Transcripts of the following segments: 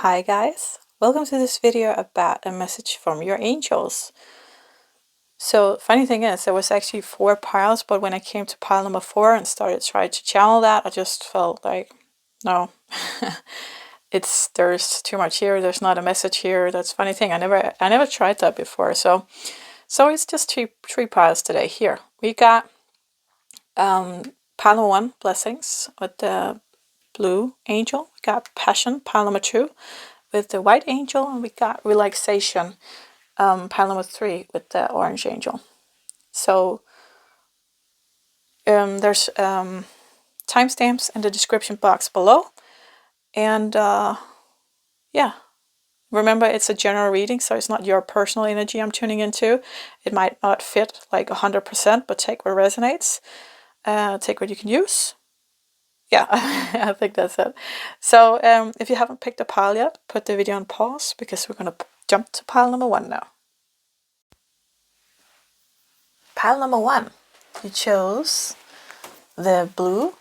Hi guys, welcome to this video about a message from your angels. So funny thing is, there was actually 4 piles, but when I came to pile number 4 and started trying to channel that, I just felt like, no, there's too much here. There's not a message here. That's funny thing. I never tried that before. So it's just three piles today. Here we got pile number 1, blessings with the blue angel. We got passion, pile number 2 with the white angel, and we got relaxation, pile number 3 with the orange angel. So there's timestamps in the description box below, and yeah, remember it's a general reading, so it's not your personal energy I'm tuning into. It might not fit like 100%, but take what resonates, take what you can use. Yeah, I think that's it. So if you haven't picked a pile yet, put the video on pause because we're gonna jump to pile number 1 now. Pile number 1, you chose the blue,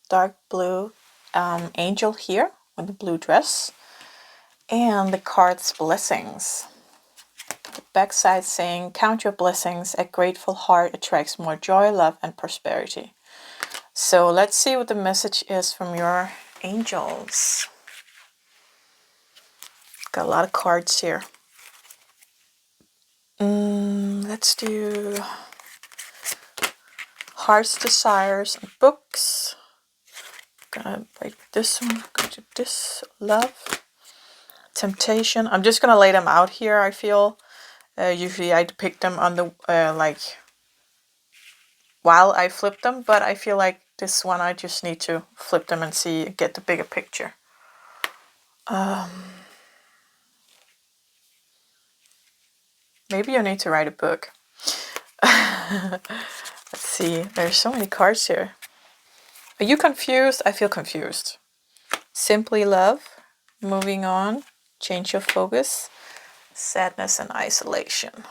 dark blue angel here with the blue dress, and the card's blessings. The backside saying, count your blessings, a grateful heart attracts more joy, love, and prosperity. So let's see what the message is from your angels. Got a lot of cards here. Let's do heart's desires and books. Gonna break this one. Gonna do this, love, temptation. I'm just gonna lay them out here. I feel usually I depict them on the like while I flip them, but I feel like this one I just need to flip them and get the bigger picture. Maybe you need to write a book. Let's see. There's so many cards here. Are you confused? I feel confused. Simply love, moving on, change your focus, sadness and isolation.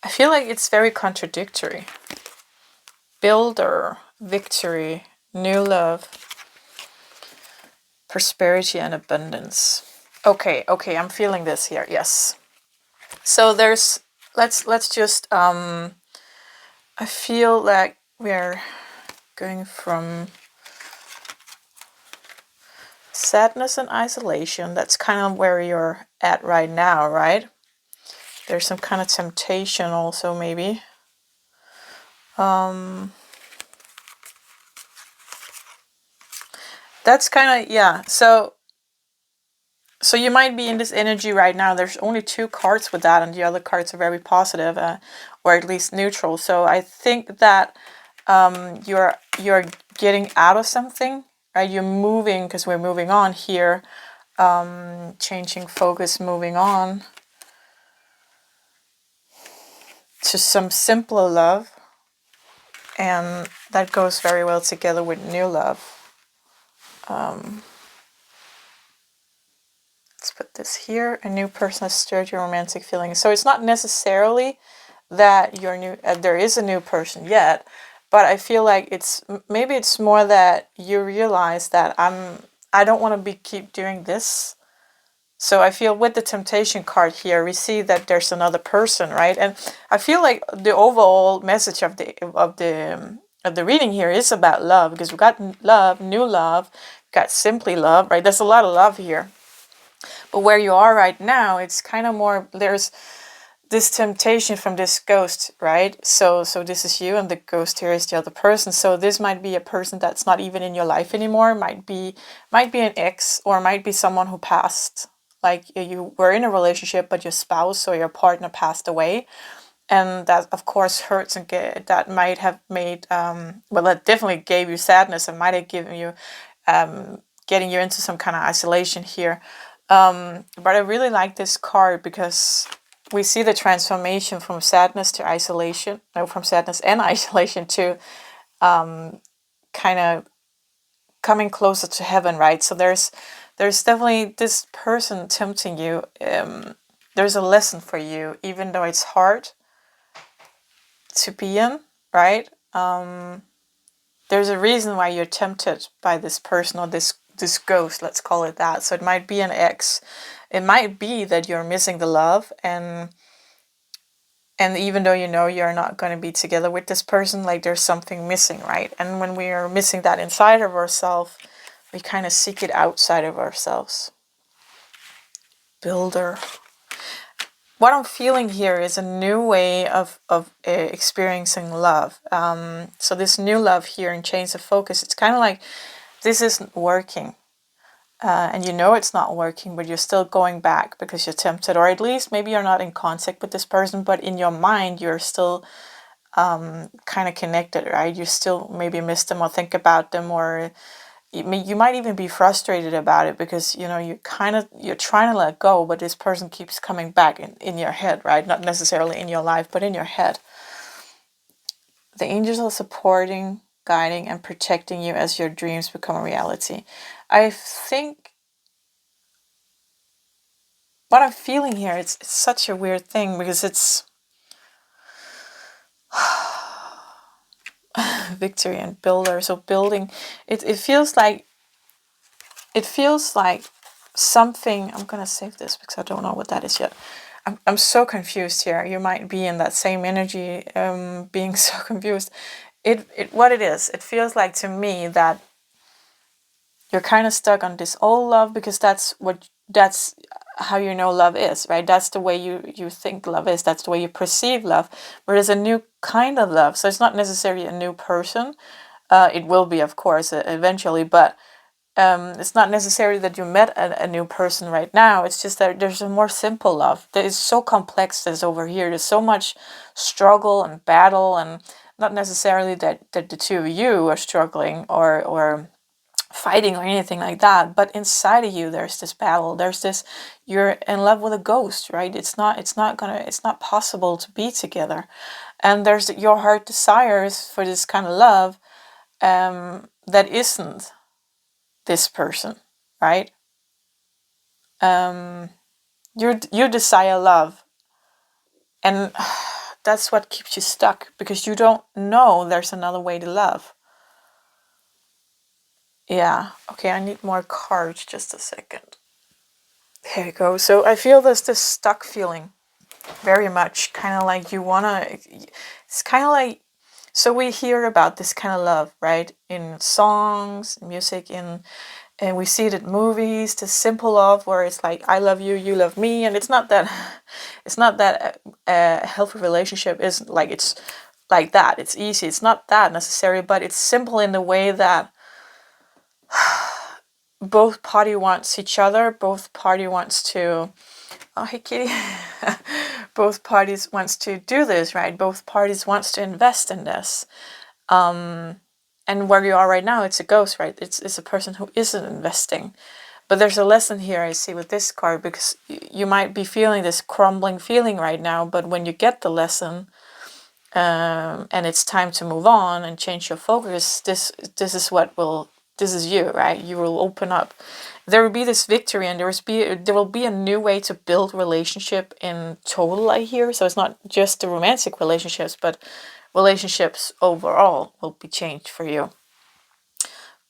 I feel like it's very contradictory. Builder, victory, new love, prosperity and abundance. Okay, I'm feeling this here. Yes. So there's let's just I feel like we're going from sadness and isolation. That's kind of where you're at right now, right? There's some kind of temptation also, maybe. That's kind of, yeah. So you might be in this energy right now. There's only 2 cards with that, and the other cards are very positive, or at least neutral. So I think that you're getting out of something, right? You're moving, because we're moving on here, changing focus, moving on to some simpler love, and that goes very well together with new love. Let's put this here. A new person has stirred your romantic feelings. So it's not necessarily that you're new. There is a new person yet, but I feel like maybe it's more that you realize that I don't want to keep doing this. So I feel with the temptation card here, we see that there's another person, right? And I feel like the overall message of the reading here is about love, because we got love, new love, got simply love, right? There's a lot of love here. But where you are right now, it's kind of more, there's this temptation from this ghost, right? So this is you, and the ghost here is the other person. So this might be a person that's not even in your life anymore. Might be an ex, or might be someone who passed. Like you were in a relationship, but your spouse or your partner passed away. And that, of course, hurts, and that might have made, well, that definitely gave you sadness, and might have given you, getting you into some kind of isolation here. But I really like this card because we see the transformation from sadness to isolation, no, from sadness and isolation to kind of coming closer to heaven, right? So there's definitely this person tempting you. There's a lesson for you, even though it's hard to be in, right? there's a reason why you're tempted by this person or this ghost, let's call it that. So it might be an ex. It might be that you're missing the love, and even though you know you're not going to be together with this person, like there's something missing, right? And when we are missing that inside of ourselves, we kind of seek it outside of ourselves. Builder. What I'm feeling here is a new way of experiencing love. So this new love here in Change of Focus, it's kind of like this isn't working. And you know it's not working, but you're still going back because you're tempted, or at least maybe you're not in contact with this person, but in your mind you're still kind of connected, right? You still maybe miss them or think about them, or you might even be frustrated about it because you know you're trying to let go, but this person keeps coming back in your head, right? Not necessarily in your life, but in your head. The angels are supporting, guiding, and protecting you as your dreams become a reality. I think what I'm feeling here, it's such a weird thing because it's victory and builder. So building, it feels like something. I'm gonna save this because I don't know what that is yet. I'm so confused here. You might be in that same energy, being so confused. What it is, it feels like to me that you're kind of stuck on this old love because that's how you know love is, right? That's the way you think love is. That's the way you perceive love. But there's a new kind of love. So it's not necessarily a new person. It will be, of course, eventually, but it's not necessarily that you met a new person right now. It's just that there's a more simple love that is so complex as over here. There's so much struggle and battle, and not necessarily that the two of you are struggling or fighting or anything like that, but inside of you there's this battle. There's this, you're in love with a ghost, right? It's not possible to be together, and there's your heart desires for this kind of love that isn't this person, right? You desire love, and that's what keeps you stuck because you don't know there's another way to love. Yeah, okay, I need more cards, just a second. There you go. So I feel there's this stuck feeling very much, kind of like you wanna, it's kind of like, so we hear about this kind of love, right? In songs, music, and we see it in movies, this simple love where it's like, I love you, you love me. And it's not that, it's not that a healthy relationship isn't like, it's like that. It's easy. It's not that necessary, but it's simple in the way that both party wants each other, both party wants to, oh hey kitty, both parties wants to do this, right? Both parties wants to invest in this. And where you are right now, it's a ghost, right? It's a person who isn't investing. But there's a lesson here I see with this card, because you might be feeling this crumbling feeling right now, but when you get the lesson, and it's time to move on and change your focus, this is you, right? You will open up. There will be this victory, and there will be a new way to build relationship in total, I hear. So it's not just the romantic relationships, but relationships overall will be changed for you.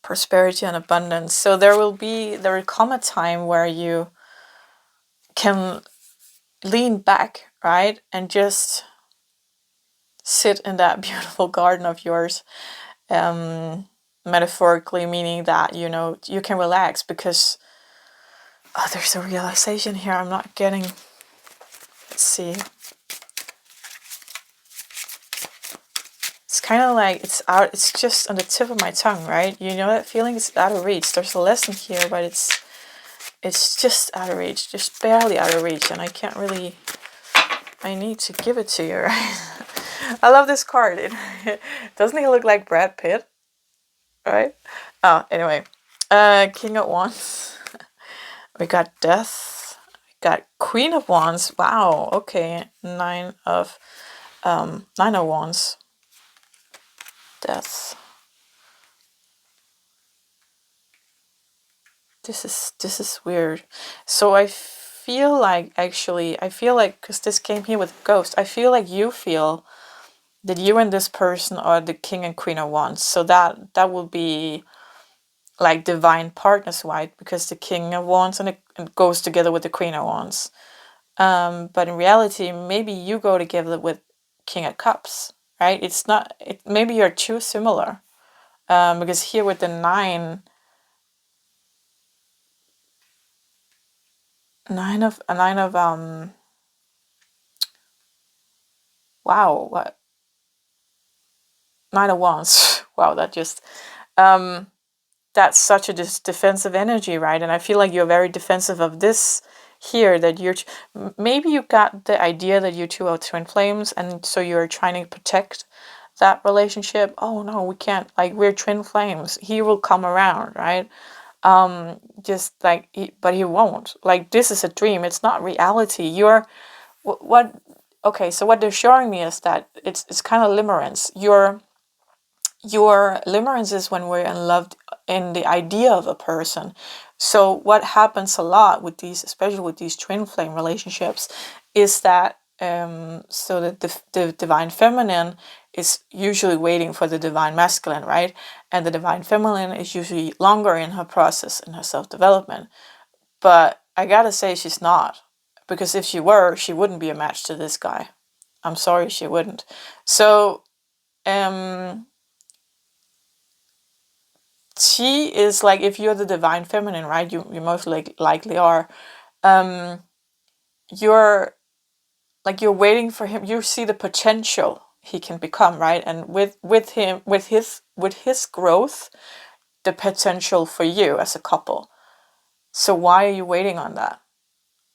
Prosperity and abundance. So there will come a time where you can lean back, right? And just sit in that beautiful garden of yours. Metaphorically, meaning that, you know, you can relax because there's a realization here I'm not getting. Let's see. It's kind of like it's just on the tip of my tongue, right? You know that feeling? It's out of reach. There's a lesson here, but it's just out of reach, just barely out of reach, and I can't really, I need to give it to you, right? I love this card. Doesn't he look like Brad Pitt? Right? Oh, anyway. King of Wands. We got Death. We got Queen of Wands. Wow, okay. Nine of Wands. Death. This is weird. So I feel like, actually, because this came here with Ghost, I feel like you feel that you and this person are the king and queen of wands. So that will be like divine partners, right? Because the king of wands and it goes together with the queen of wands. But in reality, maybe you go together with king of cups, right? It's not. Maybe you're too similar. Because here with the nine of wow, what, nine of wands. Wow, that just that's such a defensive energy, right? And I feel like you're very defensive of this here, that maybe you got the idea that you two are twin flames, and so you're trying to protect that relationship. Oh no, we can't, like, we're twin flames, he will come around, right? Just like but he won't. Like, this is a dream, it's not reality. You're what Okay, so what they're showing me is that it's kind of limerence. Your limerence is when we're in love in the idea of a person. So what happens a lot with these, especially with these twin flame relationships, is that so that the divine feminine is usually waiting for the divine masculine, right? And the divine feminine is usually longer in her process, in her self-development. But I gotta say, she's not. Because if she were, she wouldn't be a match to this guy. I'm sorry, she wouldn't. So she is like, if you're the divine feminine, right? You most likely are. You're like, you're waiting for him. You see the potential he can become, right? And with him, with his growth, the potential for you as a couple. So why are you waiting on that?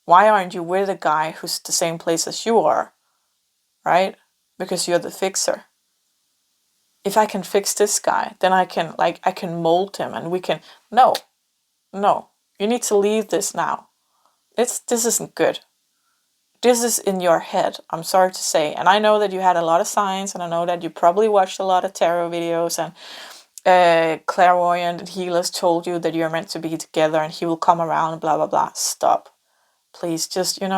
Why aren't you with a guy who's the same place as you are, right? Because you're the fixer. If I can fix this guy, then I can mold him, and we can. No, no, you need to leave this now. This isn't good. This is in your head, I'm sorry to say. And I know that you had a lot of signs, and I know that you probably watched a lot of tarot videos, and clairvoyant healers told you that you're meant to be together and he will come around, blah blah blah. Stop. Please, just, you're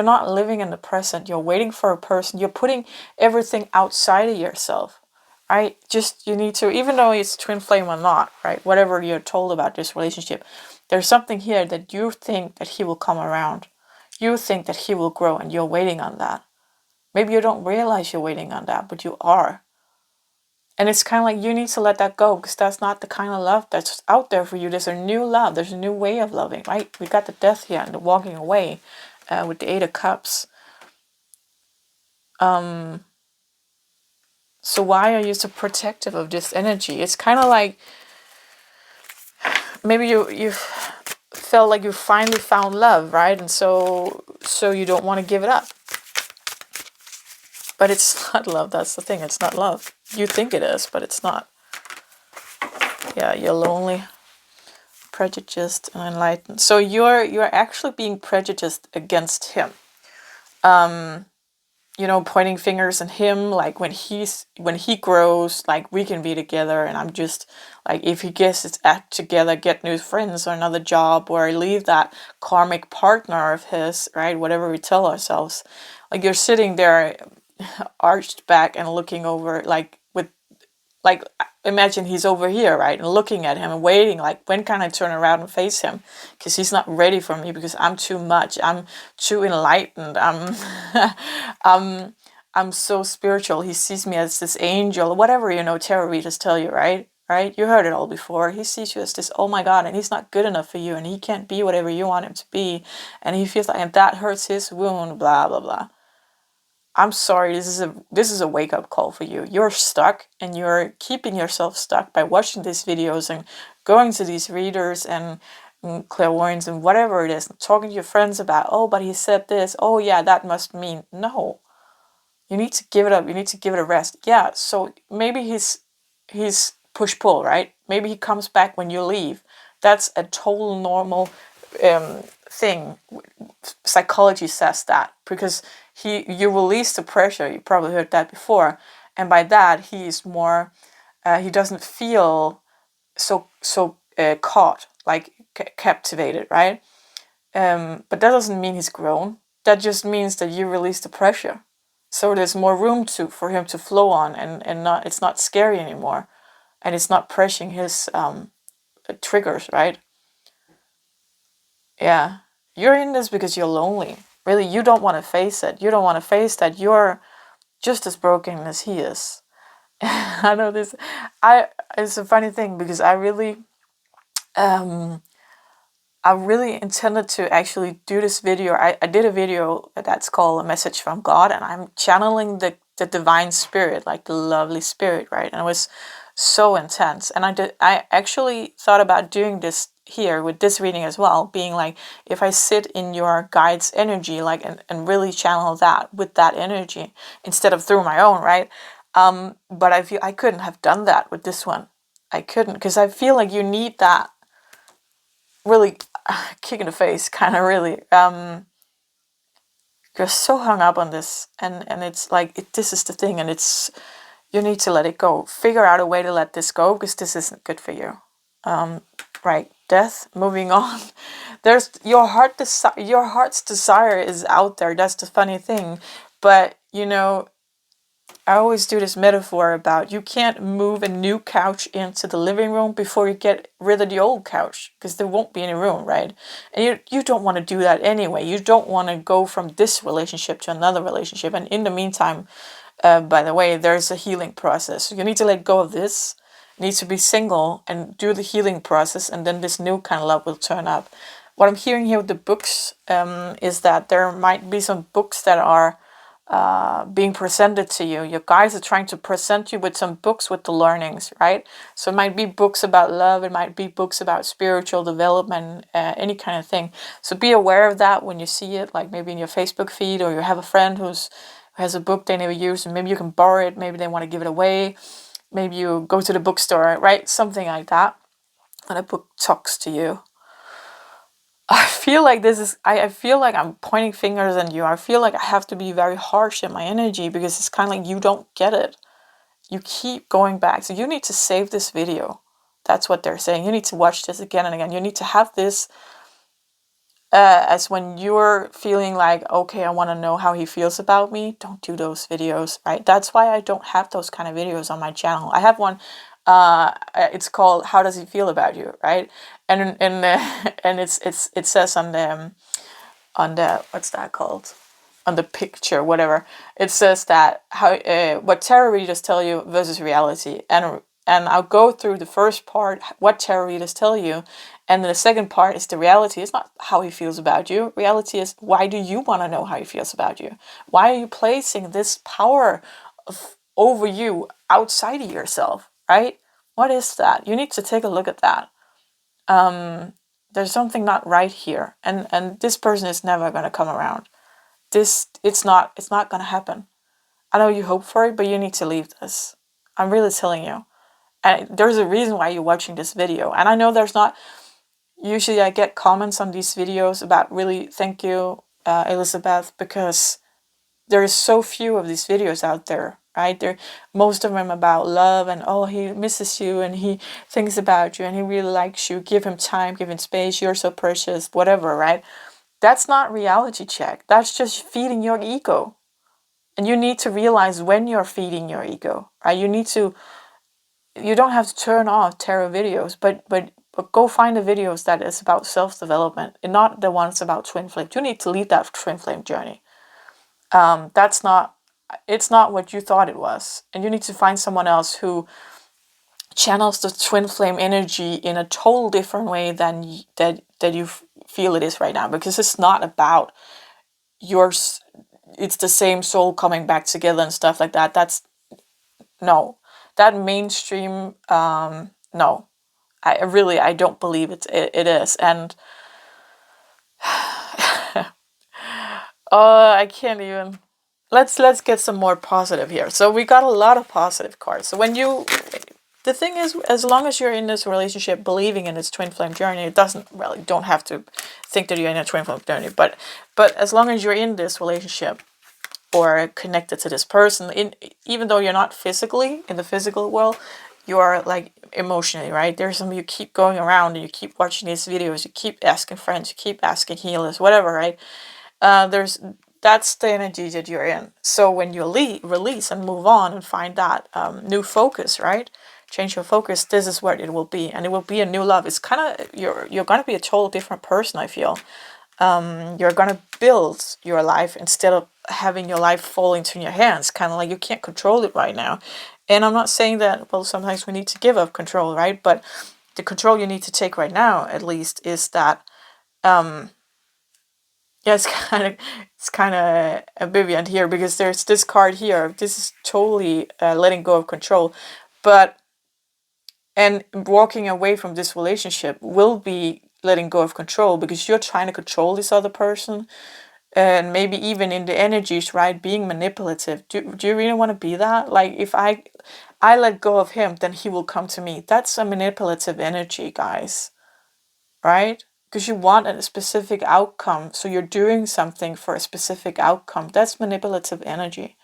not living in the present. You're waiting for a person. You're putting everything outside of yourself, right? Just, you need to, even though it's twin flame or not, right? Whatever you're told about this relationship, there's something here that you think that he will come around. You think that he will grow, and you're waiting on that. Maybe you don't realize you're waiting on that, but you are. And it's kind of like, you need to let that go, because that's not the kind of love that's out there for you. There's a new love. There's a new way of loving, right? We got the death here and the walking away with the Eight of Cups. So why are you so protective of this energy? It's kind of like, maybe you felt like you finally found love, right? And so you don't want to give it up. But it's not love. That's the thing. It's not love. You think it is, but it's not. Yeah, you're lonely, prejudiced, and enlightened. So you're actually being prejudiced against him. Pointing fingers at him, like, when he grows, like, we can be together, and I'm just like, if he gets his act together, get new friends or another job, or leave that karmic partner of his, right? Whatever we tell ourselves, like, you're sitting there arched back and looking over, like, like, imagine he's over here, right, and looking at him and waiting, like, when can I turn around and face him, because he's not ready for me, because I'm too much, I'm too enlightened, I'm so spiritual. He sees me as this angel, whatever, tarot readers tell you, right? You heard it all before. He sees you as this, oh my god, and he's not good enough for you, and he can't be whatever you want him to be, and he feels like, and that hurts his wound, blah blah blah. I'm sorry, this is a wake-up call for you. You're stuck, and you're keeping yourself stuck by watching these videos and going to these readers and clairvoyants and whatever it is, talking to your friends about, oh, but he said this, oh yeah, that must mean. No. You need to give it up. You need to give it a rest. Yeah, so maybe he's push-pull, right? Maybe he comes back when you leave. That's a total normal thing. Psychology says that, because you release the pressure. You probably heard that before, and by that he's more. He doesn't feel so caught, like captivated, right? But that doesn't mean he's grown. That just means that you release the pressure. So there's more room for him to flow on, and not, it's not scary anymore, and it's not pressing his triggers, right? Yeah. You're in this because you're lonely. Really, you don't want to face it. You don't want to face that you're just as broken as he is. I know this. I It's a funny thing because um I really intended to actually do this video. I did a video that's called A Message from God, and I'm channeling the divine spirit, like the lovely spirit, right? And it was so intense. And I actually thought about doing this here with this reading as well, being like, if I sit in your guide's energy, like, and really channel that with that energy instead of through my own, right? But I feel I couldn't have done that with this one. I couldn't, because I feel like you need that really kick in the face, kind of, really. You're so hung up on this, and it's like, this is the thing, and it's, you need to let it go. Figure out a way to let this go, because this isn't good for you. Right, death, moving on. There's your heart's desire is out there. That's the funny thing. But I always do this metaphor about, you can't move a new couch into the living room before you get rid of the old couch, because there won't be any room, right? And you don't want to do that anyway. You don't want to go from this relationship to another relationship. And in the meantime, by the way, there's a healing process. You need to let go of this. You need to be single and do the healing process, and then this new kind of love will turn up. What I'm hearing here with the books is that there might be some books that are being presented to you. Your guides are trying to present you with some books with the learnings, right? So it might be books about love, it might be books about spiritual development, any kind of thing. So be aware of that when you see it, like maybe in your Facebook feed, or you have a friend who has a book they never use, and maybe you can borrow it, maybe they want to give it away, maybe you go to the bookstore, right? Something like that, and a book talks to you. I feel like I feel like I'm pointing fingers at you. I feel like I have to be very harsh in my energy, because it's kind of like you don't get it. You keep going back. So you need to save this video. That's what they're saying. You need to watch this again and again. You need to have this as when you're feeling like, okay, I want to know how he feels about me. Don't do those videos, right? That's why I don't have those kind of videos on my channel. I have one. It's called "How Does He Feel About You," right? And and it says on the what's that called? On the picture, whatever, it says that how what tarot readers tell you versus reality, and I'll go through the first part, what tarot readers tell you, and then the second part is the reality. It's not how he feels about you. Reality is, why do you want to know how he feels about you? Why are you placing this power over you outside of yourself, right? What is that? You need to take a look at that. There's something not right here, and this person is never going to come around. It's not going to happen. I know you hope for it, but you need to leave this. I'm really telling you. And there's a reason why you're watching this video. And I know there's not, usually I get comments on these videos about, really, thank you, Elizabeth, because there's so few of these videos out there, right? Most of them about love, and, oh, he misses you, and he thinks about you, and he really likes you. Give him time, give him space. You're so precious, whatever, right? That's not reality check. That's just feeding your ego. And you need to realize when you're feeding your ego, right? You don't have to turn off tarot videos, but go find the videos that is about self-development, and not the ones about twin flame. You need to lead that twin flame journey. It's not what you thought it was. And you need to find someone else who channels the twin flame energy in a total different way than that you feel it is right now, because it's not about yours. It's the same soul coming back together and stuff like that. That's no, that mainstream. No, I don't believe it is. And I can't even. Let's get some more positive here. So we got a lot of positive cards. So the thing is, as long as you're in this relationship, believing in this twin flame journey, it don't have to think that you're in a twin flame journey. But as long as you're in this relationship, or connected to this person, even though you're not physically in the physical world, you are, like, emotionally, right? There's some, you keep going around and you keep watching these videos, you keep asking friends, you keep asking healers, whatever, right? There's That's the energy that you're in. So when you release and move on and find that new focus, right? Change your focus. This is where it will be, and it will be a new love. It's kind of you're gonna be a total different person. I feel you're gonna build your life instead of having your life fall into your hands. Kind of like you can't control it right now. And I'm not saying that. Well, sometimes we need to give up control, right? But the control you need to take right now, at least, is that yeah, it's kind of ambivalent here because there's this card here. This is totally letting go of control, but and walking away from this relationship will be letting go of control because you're trying to control this other person, and maybe even in the energies, right? Being manipulative. Do you really want to be that? Like if I let go of him, then he will come to me. That's a manipulative energy, guys, right? Because you want a specific outcome. So you're doing something for a specific outcome. That's manipulative energy.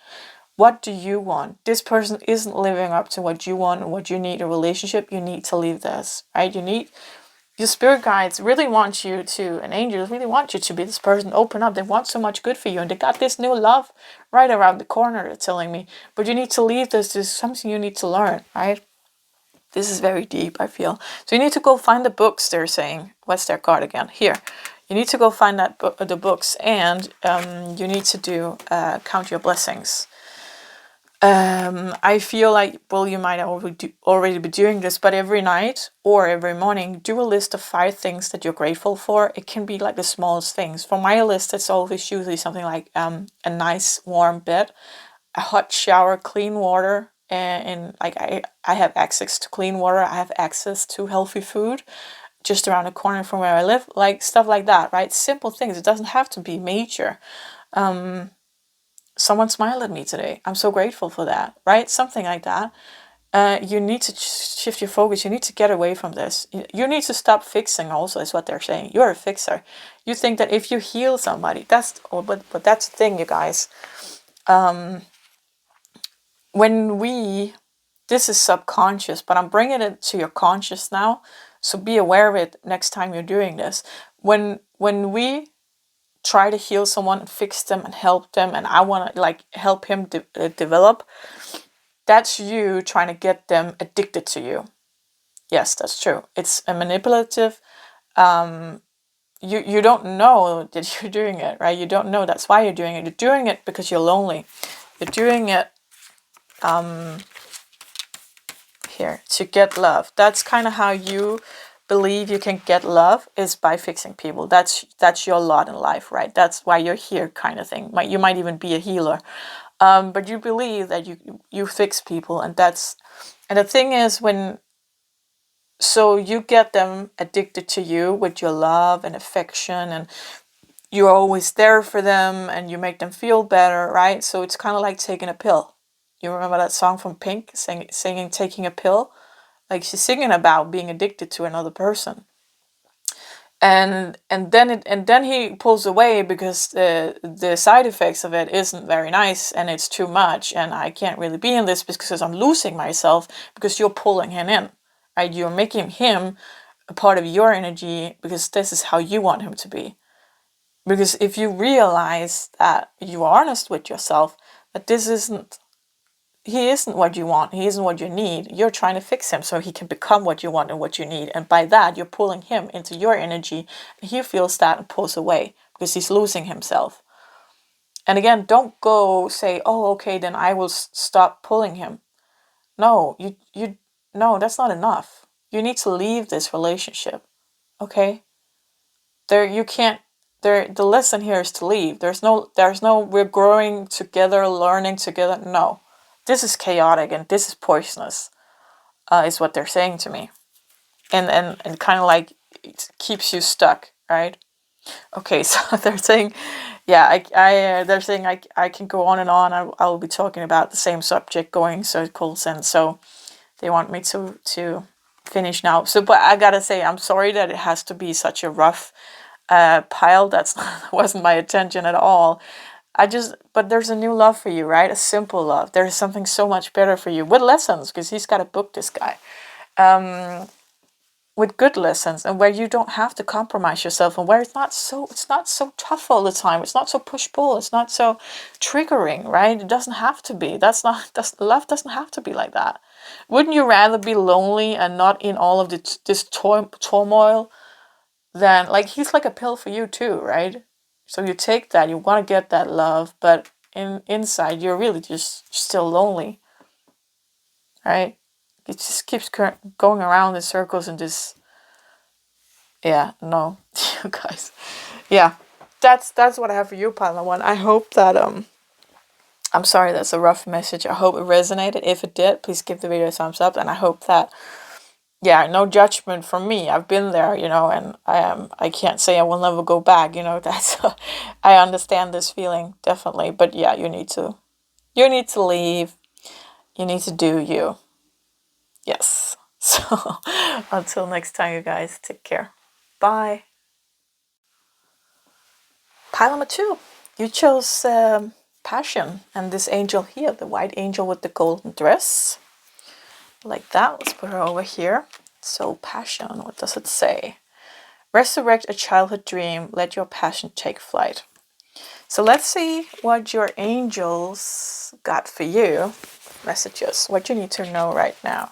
What do you want? This person isn't living up to what you want and what you need in a relationship. You need to leave this, right? You need your spirit guides really want you to, and angels really want you to be this person. Open up. They want so much good for you, and they got this new love right around the corner. They're telling me, but you need to leave this. This is something you need to learn, right? This is very deep, I feel. So you need to go find the books, they're saying. What's their card again? Here. You need to go find the books, and you need to do count your blessings. I feel like, well, you might already be doing this, but every night or every morning, do a list of 5 things that you're grateful for. It can be like the smallest things. For my list, it's always usually something like a nice warm bed, a hot shower, clean water, and like I have access to clean water. I have access to healthy food just around the corner from where I live, like stuff like that, right? Simple things. It doesn't have to be major. Someone smiled at me today. I'm so grateful for that, right? Something like that. You need to shift your focus. You need to get away from this. You need to stop fixing also, is what they're saying. You're a fixer. You think that if you heal somebody, but that's the thing, you guys. This is subconscious, but I'm bringing it to your conscious now. So be aware of it next time you're doing this. When we try to heal someone and fix them and help them, and I want to like help him develop, that's you trying to get them addicted to you. Yes, that's true. It's a manipulative. You don't know that you're doing it, right? You don't know that's why you're doing it. You're doing it because you're lonely. You're doing it here to get love. That's kind of how you believe you can get love, is by fixing people. That's your lot in life, right? That's why you're here, kind of thing. You might even be a healer, but you believe that you fix people, and the thing is so you get them addicted to you with your love and affection, and you're always there for them, and you make them feel better, right? So it's kind of like taking a pill. You remember that song from Pink, singing "Taking a Pill"? Like she's singing about being addicted to another person, and then he pulls away because the side effects of it isn't very nice, and it's too much, and I can't really be in this because I'm losing myself because you're pulling him in, right? You're making him a part of your energy because this is how you want him to be. Because if you realize that you are honest with yourself, that he isn't what you want, he isn't what you need, you're trying to fix him so he can become what you want and what you need. And by that, you're pulling him into your energy, and he feels that and pulls away because he's losing himself. And again, don't go say, oh, okay, then I will stop pulling him. No, no, that's not enough. You need to leave this relationship, okay? You can't, the lesson here is to leave. There's no we're growing together, learning together. No, this is chaotic and this is poisonous, is what they're saying to me, and kind of like it keeps you stuck, right? Okay, so they're saying, yeah, they're saying I can go on and on. I will be talking about the same subject going circles, and so they want me to finish now. So, but I gotta say, I'm sorry that it has to be such a rough pile. That wasn't my intention at all. But there's a new love for you, right? A simple love. There's something so much better for you with lessons, because he's got a book, this guy. with good lessons, and where you don't have to compromise yourself, and where it's not so tough all the time. It's not so push pull. It's not so triggering, right? It doesn't have to be. Love doesn't have to be like that. Wouldn't you rather be lonely and not in all of this turmoil than, like, he's like a pill for you too, right? So you take that, you want to get that love, but inside you're really just still lonely, right? It just keeps going around in circles and just, yeah, no, you guys, yeah, that's what I have for you, Pilot One. I hope that I'm sorry that's a rough message. I hope it resonated. If it did, please give the video a thumbs up, and I hope that, yeah, no judgment from me. I've been there, and I can't say I will never go back. That's I understand this feeling definitely, but yeah, you need to leave. You need to do you. Yes. So until next time, you guys, take care. Bye. Pile number 2. You chose passion, and this angel here, the white angel with the golden dress. Like that. Let's put her over here. So passion, what does it say? Resurrect a childhood dream. Let your passion take flight. So let's see what your angels got for you. Messages. What you need to know right now.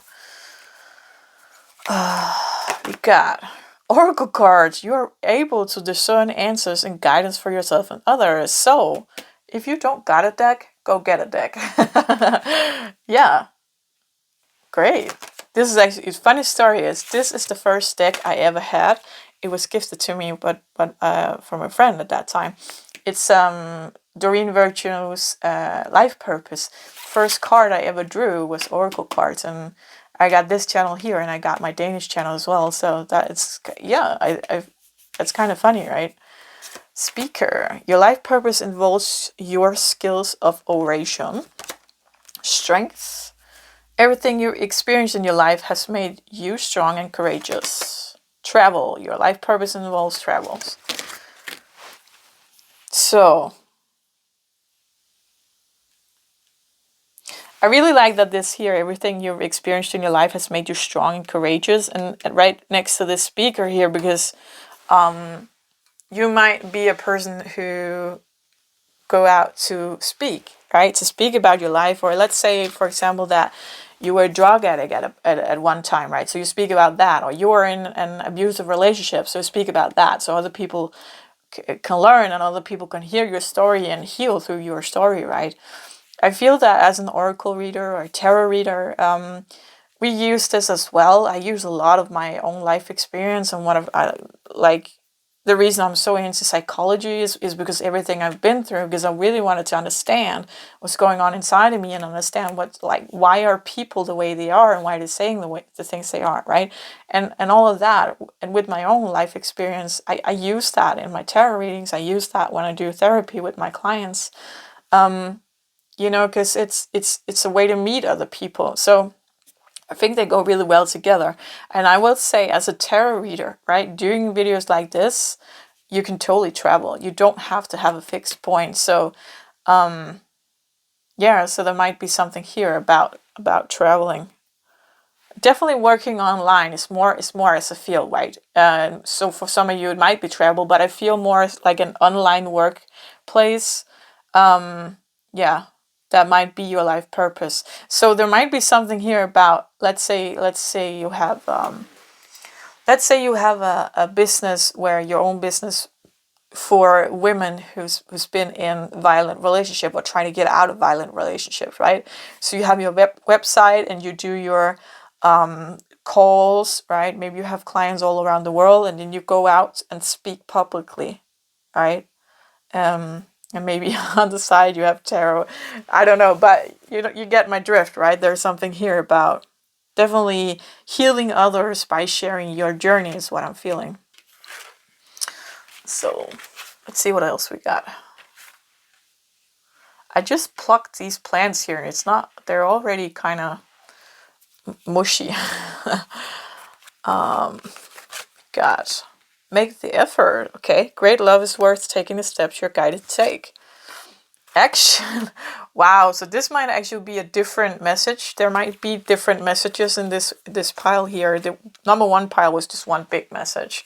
You got Oracle cards. You are able to discern answers and guidance for yourself and others. So if you don't got a deck, go get a deck. Yeah. Great. This is actually, funny story is, this is the first deck I ever had. It was gifted to me, but from a friend at that time. It's Doreen Virtue's Life Purpose. First card I ever drew was Oracle cards, and I got this channel here, and I got my Danish channel as well. So that's, yeah, that's kind of funny, right? Speaker. Your life purpose involves your skills of oration, strength. Everything you experience in your life has made you strong and courageous. Travel. Your life purpose involves travels. So, I really like that this here, everything you've experienced in your life has made you strong and courageous. And right next to this speaker here, because you might be a person who go out to speak, right? To speak about your life. Or let's say, for example, that you were a drug addict at one time, right? So you speak about that. Or you were in an abusive relationship, so speak about that. So other people can learn, and other people can hear your story and heal through your story, right? I feel that as an oracle reader or tarot reader, we use this as well. I use a lot of my own life experience, and the reason I'm so into psychology is because everything I've been through, because I really wanted to understand what's going on inside of me and understand why are people the way they are and why they're saying the things they are, right? And all of that. And with my own life experience, I use that in my tarot readings. I use that when I do therapy with my clients, because it's a way to meet other people. So I think they go really well together. And I will say, as a tarot reader, right, doing videos like this, you can totally travel. You don't have to have a fixed point. So, yeah, so there might be something here about traveling. Definitely working online is more as a field, right? So for some of you, it might be travel, but I feel more like an online workplace. Yeah. That might be your life purpose. So there might be something here about, let's say you have a business, where your own business for women who's been in violent relationship or trying to get out of violent relationships, right? So you have your website and you do your calls, right? Maybe you have clients all around the world, and then you go out and speak publicly, right? And maybe on the side you have tarot. I don't know, but you get my drift, right? There's something here about definitely healing others by sharing your journey is what I'm feeling. So let's see what else we got. I just plucked these plants here. They're already kind of mushy. God. Make the effort. Okay. Great love is worth taking the steps you're guided to take. Action. Wow, so this might actually be a different message. There might be different messages in this pile here. The number one pile was just one big message.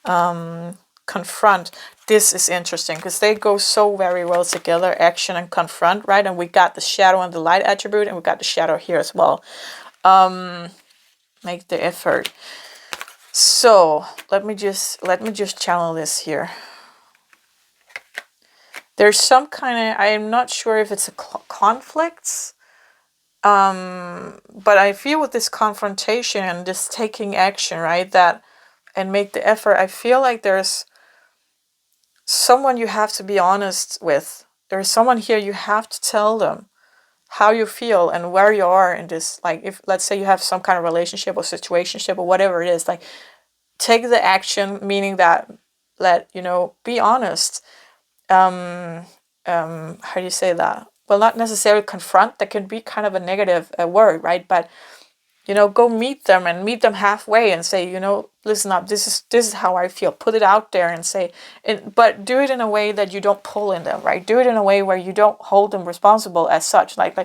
Confront. This is interesting because they go so very well together, action and confront, right? And we got the shadow and the light attribute, and we got the shadow here as well. Make the effort. So let me just channel this here. There's some kind of, I am not sure if it's a conflict, but I feel with this confrontation and this taking action, right, that, and make the effort, I feel like there's someone you have to be honest with. There's someone here you have to tell them how you feel and where you are in this. Like, if, let's say you have some kind of relationship or situationship or whatever it is, like, take the action, meaning that, be honest. How do you say that? Well, not necessarily confront. That can be kind of a negative word, right? But go meet them and meet them halfway and say, listen up. This is how I feel. Put it out there and say it, but do it in a way that you don't pull in them, right? Do it in a way where you don't hold them responsible as such. Like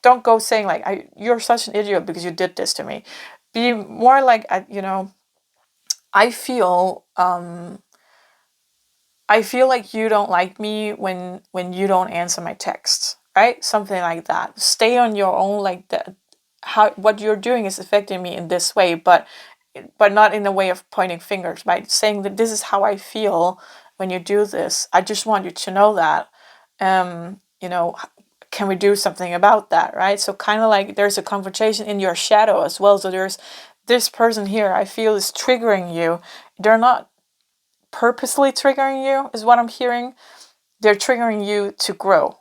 don't go saying like, you're such an idiot because you did this to me. Be more like, I feel like you don't like me when you don't answer my texts, right? Something like that. Stay on your own, like that. How what you're doing is affecting me in this way, but not in a way of pointing fingers, right? Saying that this is how I feel when you do this. I just want you to know that. Can we do something about that, right? So kind of like there's a confrontation in your shadow as well. So there's this person here I feel is triggering you. They're not purposely triggering you, is what I'm hearing. They're triggering you to grow.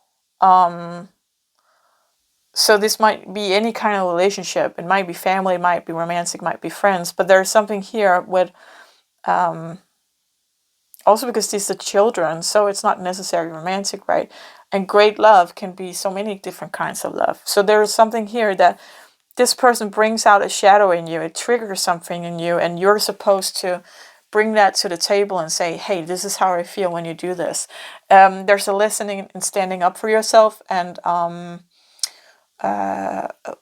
So this might be any kind of relationship. It might be family, it might be romantic, it might be friends. But there's something here with, also because these are children, so it's not necessarily romantic, right? And great love can be so many different kinds of love. So there is something here that this person brings out a shadow in you. It triggers something in you, and you're supposed to bring that to the table and say, hey, this is how I feel when you do this. There's a lesson in standing up for yourself and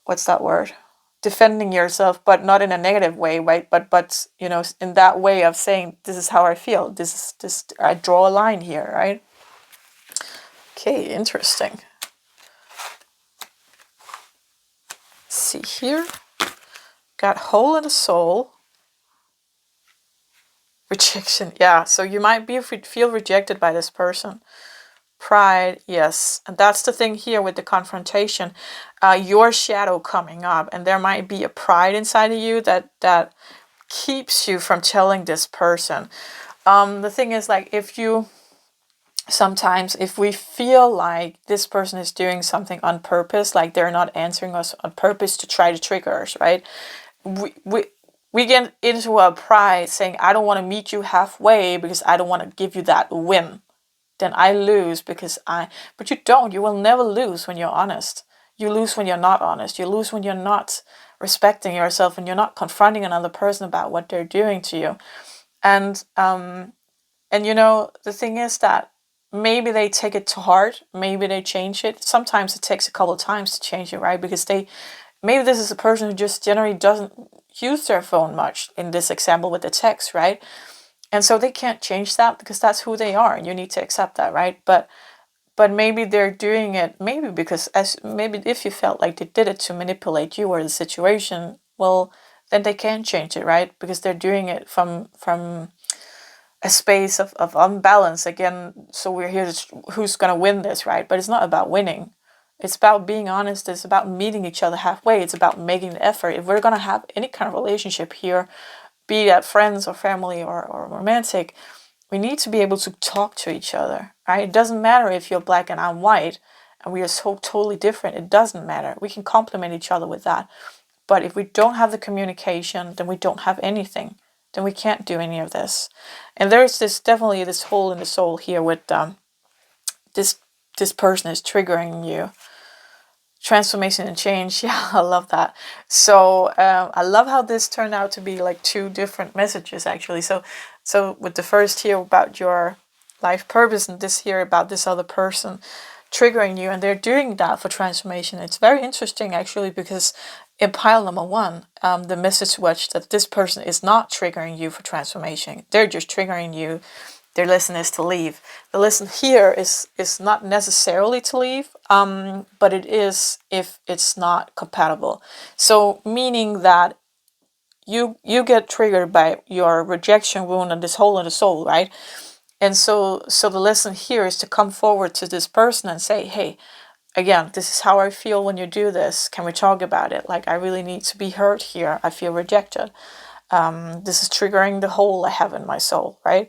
what's that word? Defending yourself, but not in a negative way, right? But in that way of saying, this is how I feel. This I draw a line here, right? Okay, interesting. Let's see here. Got hole in the soul. Rejection, yeah. So you might feel rejected by this person. Pride, yes. And that's the thing here with the confrontation. Your shadow coming up, and there might be a pride inside of you that keeps you from telling this person. The thing is, like, if we feel like this person is doing something on purpose, like they're not answering us on purpose to try to trigger us, right? We get into a pride saying, I don't want to meet you halfway because I don't want to give you that win. Then I lose but you don't. You will never lose when you're honest. You lose when you're not honest. You lose when you're not respecting yourself and you're not confronting another person about what they're doing to you. And the thing is that maybe they take it to heart. Maybe they change it. Sometimes it takes a couple of times to change it, right? Because maybe this is a person who just generally doesn't use their phone much in this example with the text, right? And so they can't change that because that's who they are, and you need to accept that, right? But maybe they're doing it maybe because maybe if you felt like they did it to manipulate you or the situation, well, then they can change it, right? Because they're doing it from a space of unbalance again. So we're here to who's gonna win this, right? But it's not about winning. It's about being honest. It's about meeting each other halfway. It's about making the effort. If we're gonna have any kind of relationship here, be that friends or family or romantic, we need to be able to talk to each other, right? It doesn't matter if you're black and I'm white and we are so totally different. It doesn't matter. We can complement each other with that. But if we don't have the communication, then we don't have anything. Then we can't do any of this. And there's definitely this hole in the soul here with this person is triggering you. Transformation and change. Yeah, I love that. So I love how this turned out to be like two different messages actually. So with the first here about your life purpose and this here about this other person triggering you, and they're doing that for transformation. It's very interesting actually, because in pile number one, the message was that this person is not triggering you for transformation. They're just triggering you. Their lesson is to leave. The lesson here is not necessarily to leave, but it is if it's not compatible. So meaning that you get triggered by your rejection wound and this hole in the soul, right? And so the lesson here is to come forward to this person and say, hey, again, this is how I feel when you do this. Can we talk about it? Like, I really need to be heard here. I feel rejected. This is triggering the hole I have in my soul, right?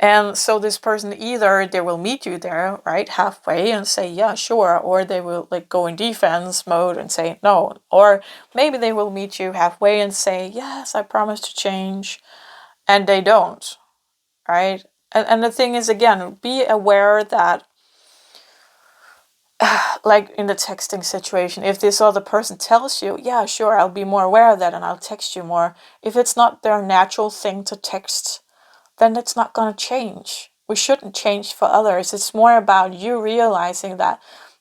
And so this person, either they will meet you there, right, halfway and say, yeah, sure, or they will like go in defense mode and say no, or maybe they will meet you halfway and say, yes, I promise to change, and they don't, right? And the thing is, again, be aware that, like in the texting situation, if this other person tells you, yeah, sure, I'll be more aware of that and I'll text you more, if it's not their natural thing to text, then it's not going to change. We shouldn't change for others. It's more about you realizing that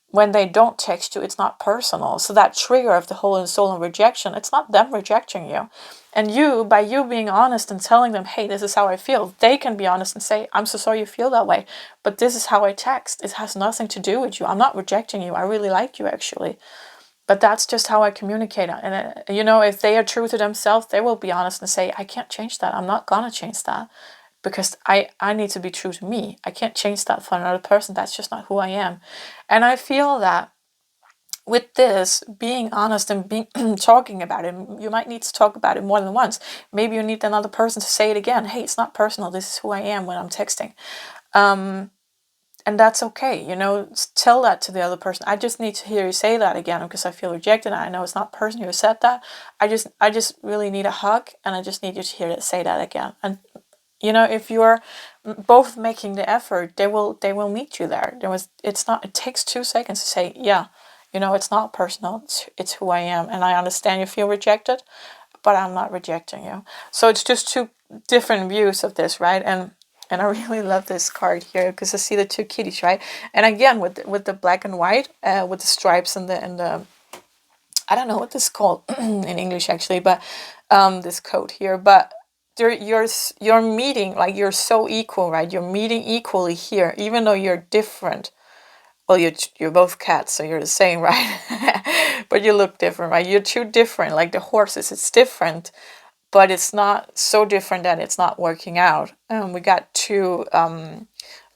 when they don't text you, it's not personal. So that trigger of the hole in the soul and rejection, it's not them rejecting you. And you, by you being honest and telling them, hey, this is how I feel, they can be honest and say, I'm so sorry you feel that way, but this is how I text. It has nothing to do with you. I'm not rejecting you. I really like you, actually. But that's just how I communicate. And, if they are true to themselves, they will be honest and say, I can't change that. I'm not going to change that, because I need to be true to me. I can't change that for another person. That's just not who I am. And I feel that with this, being honest and being talking about it, you might need to talk about it more than once. Maybe you need another person to say it again. Hey, it's not personal. This is who I am when I'm texting. And that's okay. Tell that to the other person. I just need to hear you say that again because I feel rejected. I know it's not personal. You said that. I just really need a hug, and I just need you to hear it, say that again. And if you're both making the effort, they will meet you there. It takes 2 seconds to say, yeah, it's not personal. It's who I am, and I understand you feel rejected, but I'm not rejecting you. So it's just two different views of this, right? And I really love this card here because I see the two kitties, right? And again, with the black and white, with the stripes and the I don't know what this is called in English actually, but this coat here, but you're meeting, like, you're so equal, right? You're meeting equally here, even though you're different. Well, you're both cats, so you're the same, right? But you look different, right? You're two different, like the horses. It's different, but it's not so different that it's not working out. We got two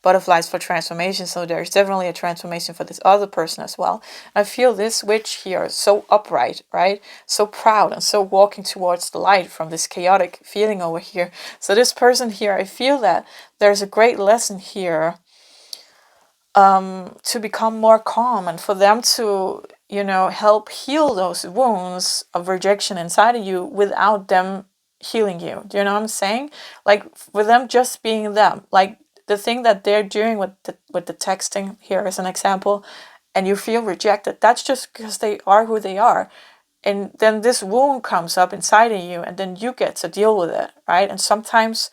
butterflies for transformation, so there's definitely a transformation for this other person as well. I feel this witch here so upright, right? So proud and so walking towards the light from this chaotic feeling over here. So this person here, I feel that there's a great lesson here to become more calm and for them to, help heal those wounds of rejection inside of you without them healing you. Do you know what I'm saying? Like, with them just being them, like the thing that they're doing with the texting here as an example, and you feel rejected, that's just because they are who they are. And then this wound comes up inside of you, and then you get to deal with it, right? And sometimes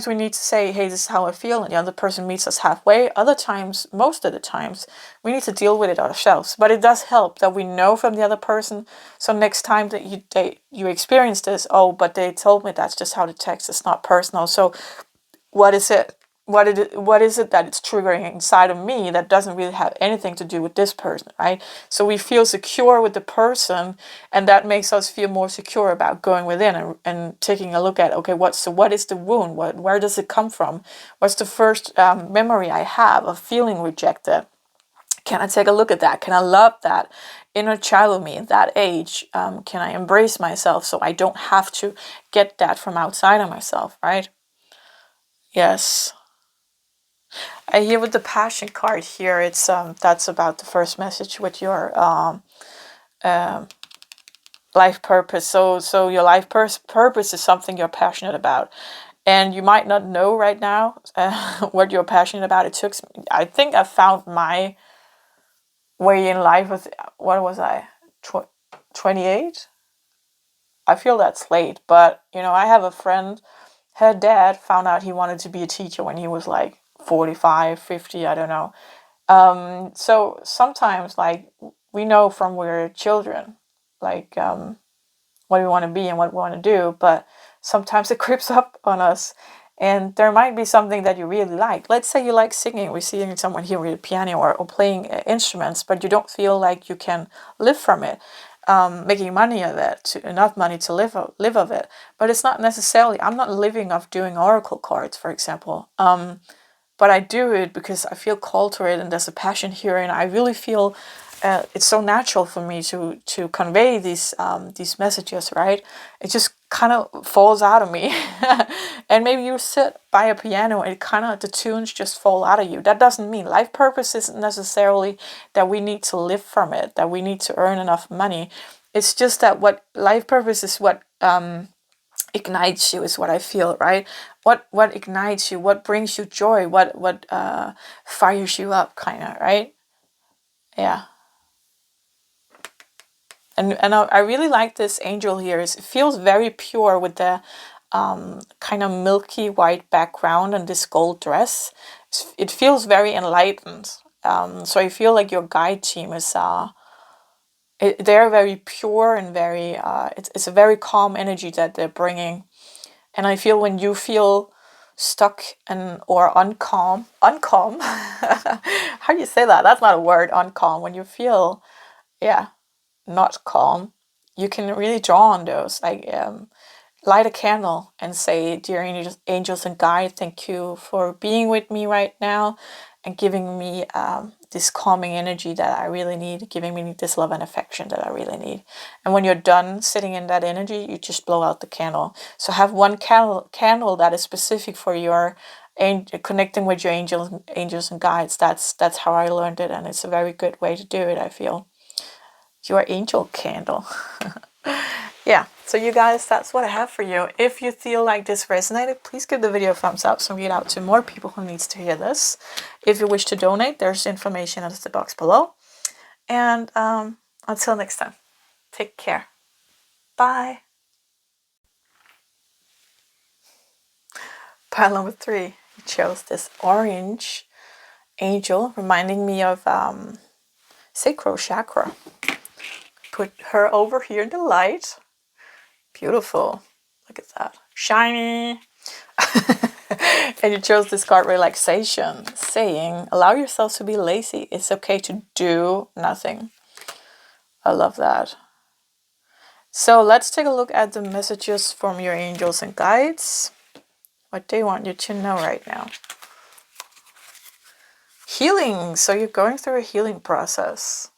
we need to say, hey, this is how I feel, and the other person meets us halfway. Other times, most of the times, we need to deal with it ourselves. But it does help that we know from the other person. So next time that you experience this, oh, but they told me that's just how the text is not personal. So what is it? What is it that it's triggering inside of me that doesn't really have anything to do with this person, right? So we feel secure with the person, and that makes us feel more secure about going within and taking a look at, okay, what is the wound? Where does it come from? What's the first memory I have of feeling rejected? Can I take a look at that? Can I love that inner child of me at that age? Can I embrace myself so I don't have to get that from outside of myself, right? Yes. I hear with the passion card here, it's that's about the first message with your life purpose. So your life purpose is something you're passionate about, and you might not know right now what you're passionate about. I think I found my way in life with, what was I, 28? I feel that's late, but I have a friend. Her dad found out he wanted to be a teacher when he was like 45, 50, I don't know. So sometimes, like, we know from we're children, like, what we want to be and what we want to do, but sometimes it creeps up on us. And there might be something that you really like. Let's say you like singing. We're seeing someone here with a piano or playing instruments, but you don't feel like you can live from it, making money of it, enough money to live of it. But it's not necessarily, I'm not living off doing oracle cards, for example. But I do it because I feel called to it, and there's a passion here, and I really feel it's so natural for me to convey these messages, right? It just kind of falls out of me. And maybe you sit by a piano and kind of the tunes just fall out of you. That doesn't mean life purpose isn't necessarily that we need to live from it, that we need to earn enough money. It's just that what life purpose is, what ignites you, is what I feel, right? What ignites you, what brings you joy, what fires you up, kind of, right? Yeah. And I really like this angel here. It feels very pure with the kind of milky white background and this gold dress. It feels very enlightened. So I feel like your guide team is they're very pure and very it's a very calm energy that they're bringing. And I feel when you feel stuck and or uncalm, how do you say that? That's not a word, uncalm. When you feel, yeah, not calm, you can really draw on those. Like, light a candle and say, "Dear angels and guides, thank you for being with me right now and giving me this calming energy that I really need, giving me this love and affection that I really need." And when you're done sitting in that energy, you just blow out the candle. So have one candle that is specific for your connecting with your angels and guides. That's how I learned it, and it's a very good way to do it, I feel. Your angel candle. Yeah, so you guys, that's what I have for you. If you feel like this resonated, please give the video a thumbs up so we get out to more people who needs to hear this. If you wish to donate, there's information in the box below. And until next time, take care. Bye. Pile number 3, you chose this orange angel, reminding me of sacral chakra. Put her over here in the light. Beautiful. Look at that. Shiny. And you chose this card, relaxation, saying, allow yourself to be lazy. It's okay to do nothing. I love that. So let's take a look at the messages from your angels and guides. What they want you to know right now. Healing. So you're going through a healing process.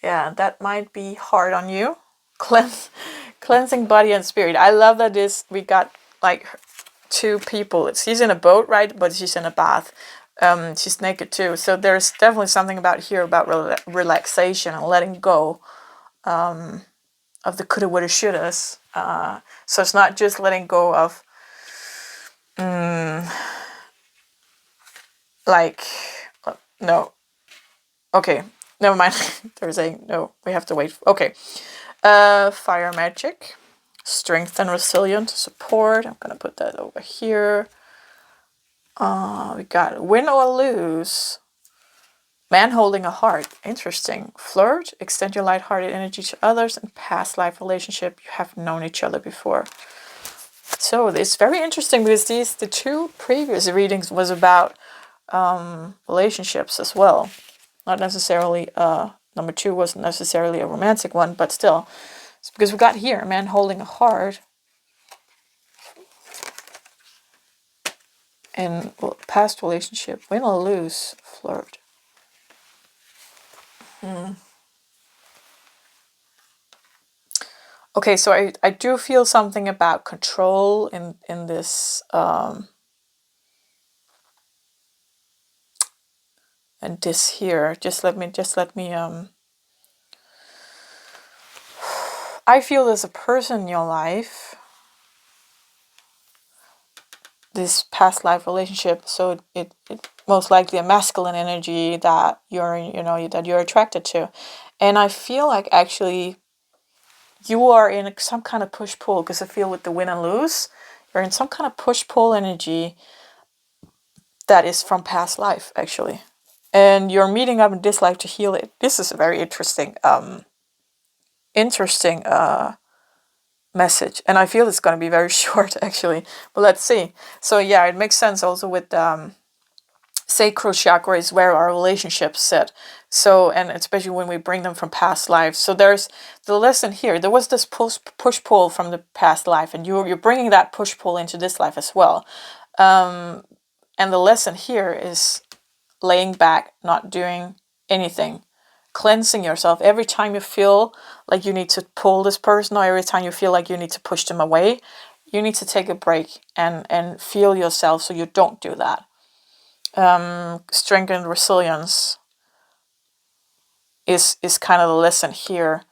Yeah, that might be hard on you. Cleansing body and spirit. I love that we got like 2 people. She's in a boat, right? But she's in a bath. She's naked too. So there's definitely something about here about relaxation and letting go of the coulda, woulda, shouldas. So it's not just letting go of like, no. Okay, never mind. They're saying no, we have to wait. Okay. Fire magic, strength and resilient support. I'm gonna put that over here. We got win or lose. Man holding a heart. Interesting. Flirt. Extend your lighthearted energy to others. And past life relationship. You have known each other before. So it's very interesting because the 2 previous readings was about relationships as well. Not necessarily, number 2 wasn't necessarily a romantic one, but still. It's because we got here, a man holding a heart. And past relationship. Win or lose. Flirt. Okay, so I do feel something about control in this and this here. Just let me I feel there's a person in your life, this past life relationship, so it most likely a masculine energy that you're attracted to. And I feel like actually you are in some kind of push-pull, because I feel with the win and lose, you're in some kind of push-pull energy that is from past life, actually. and you're meeting up in this life to heal it. This is a very interesting message, and I feel it's going to be very short actually, but let's see. So yeah, it makes sense also with sacral chakra is where our relationships sit. So, and especially when we bring them from past lives. So there's the lesson here. There was this push pull from the past life, and you're bringing that push pull into this life as well. And the lesson here is laying back, not doing anything, cleansing yourself. Every time you feel like you need to pull this person, or every time you feel like you need to push them away, you need to take a break and feel yourself so you don't do that. Strength and resilience is kind of the lesson here.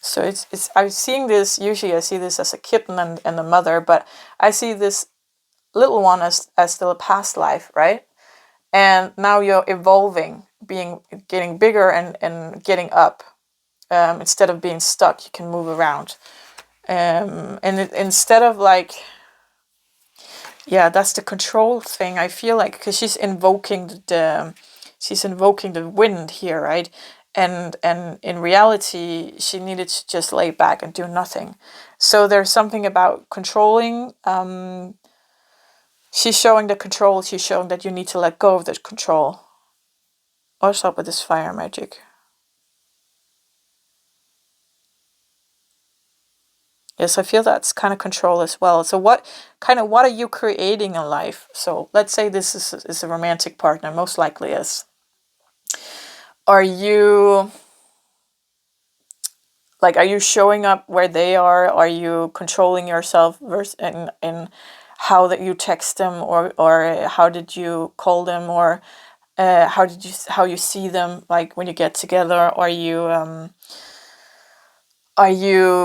So it's I'm seeing this, usually I see this as a kitten and the mother, but I see this little one as still a past life, right? And now you're evolving, getting bigger and getting up. Instead of being stuck, you can move around. Instead of like, yeah, that's the control thing. I feel like because she's invoking the wind here, right? And in reality, she needed to just lay back and do nothing. So there's something about controlling. She's showing the control. She's showing that you need to let go of that control. What's up with this fire magic? Yes, I feel that's kind of control as well. So what are you creating in life? So let's say this is a romantic partner, most likely is. Are you showing up where they are? Are you controlling yourself in how that you text them, or how did you call them, or how you see them, like when you get together? Are you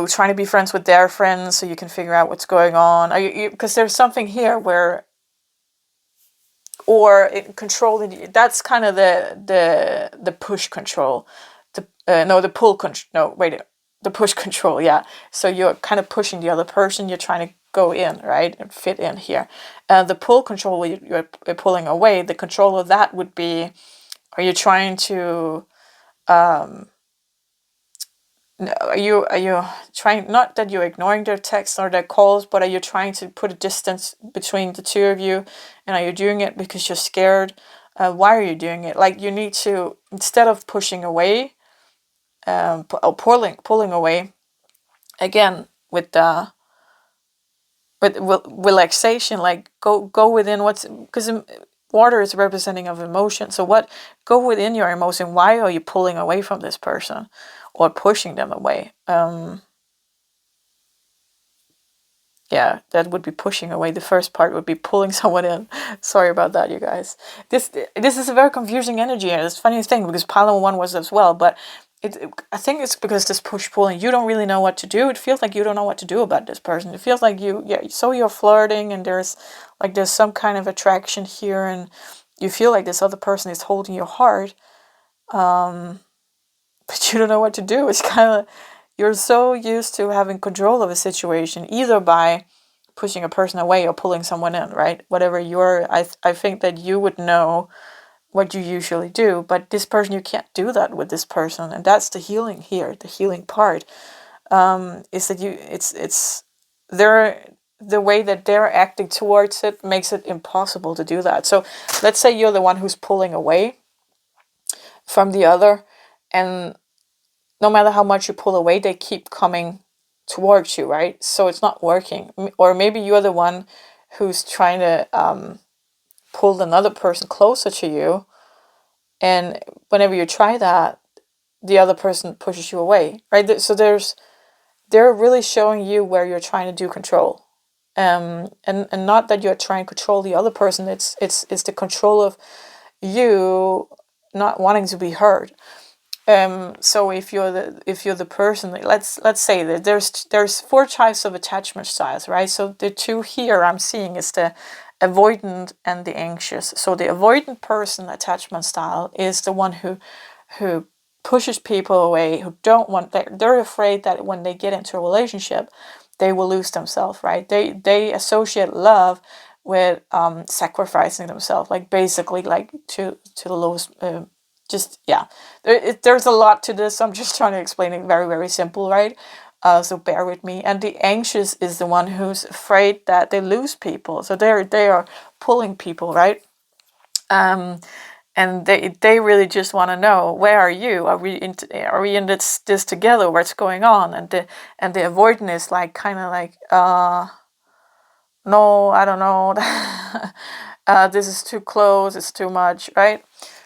trying to be friends with their friends so you can figure out what's going on? Are you because there's something here where, or controlling. That's kind of the push control, the pull control. No, wait, the push control. Yeah. So you're kind of pushing the other person. You're trying to go in, right, and fit in here. The pull control, where you're pulling away. The control of that would be: are you trying to are you trying, not that you're ignoring their texts or their calls, but are you trying to put a distance between the two of you? And are you doing it because you're scared? Why are you doing it? Like, you need to, instead of pushing away, or pulling away, again with the with relaxation, like go within what's, because water is representing of emotion. So go within your emotion. Why are you pulling away from this person or pushing them away? Yeah, that would be pushing away. The first part would be pulling someone in. Sorry about that, you guys. This is a very confusing energy, and it's a funny thing because pile 1 was as well, but I think it's because this push pull and you don't really know what to do. It feels like you don't know what to do about this person. It feels like you're flirting, and there's some kind of attraction here, and you feel like this other person is holding your heart, but you don't know what to do. It's kind of, you're so used to having control of a situation, either by pushing a person away or pulling someone in, right? Whatever I think that you would know what you usually do, but this person, you can't do that with this person, and that's the healing here. The healing part is that it's the way that they're acting towards it makes it impossible to do that. So let's say you're the one who's pulling away from the other, and no matter how much you pull away, they keep coming towards you, right? So it's not working. Or maybe you're the one who's trying to pull another person closer to you, and whenever you try that, the other person pushes you away, right? So they're really showing you where you're trying to do control, and not that you're trying to control the other person. It's the control of you not wanting to be heard. So if you're the person, let's say that there's 4 types of attachment styles, right? So the 2 here I'm seeing is the avoidant and the anxious. So the avoidant person attachment style is the one who pushes people away, who don't want, they're afraid that when they get into a relationship, they will lose themselves, right? They associate love sacrificing themselves, like basically like to the lowest. Just yeah, there's a lot to this. I'm just trying to explain it very, very simple, right? So bear with me. And the anxious is the one who's afraid that they lose people. So they are pulling people, right? And they really just want to know, where are you? Are we in this together? What's going on? And the avoidant is like kind of like no, I don't know. This is too close. It's too much, right?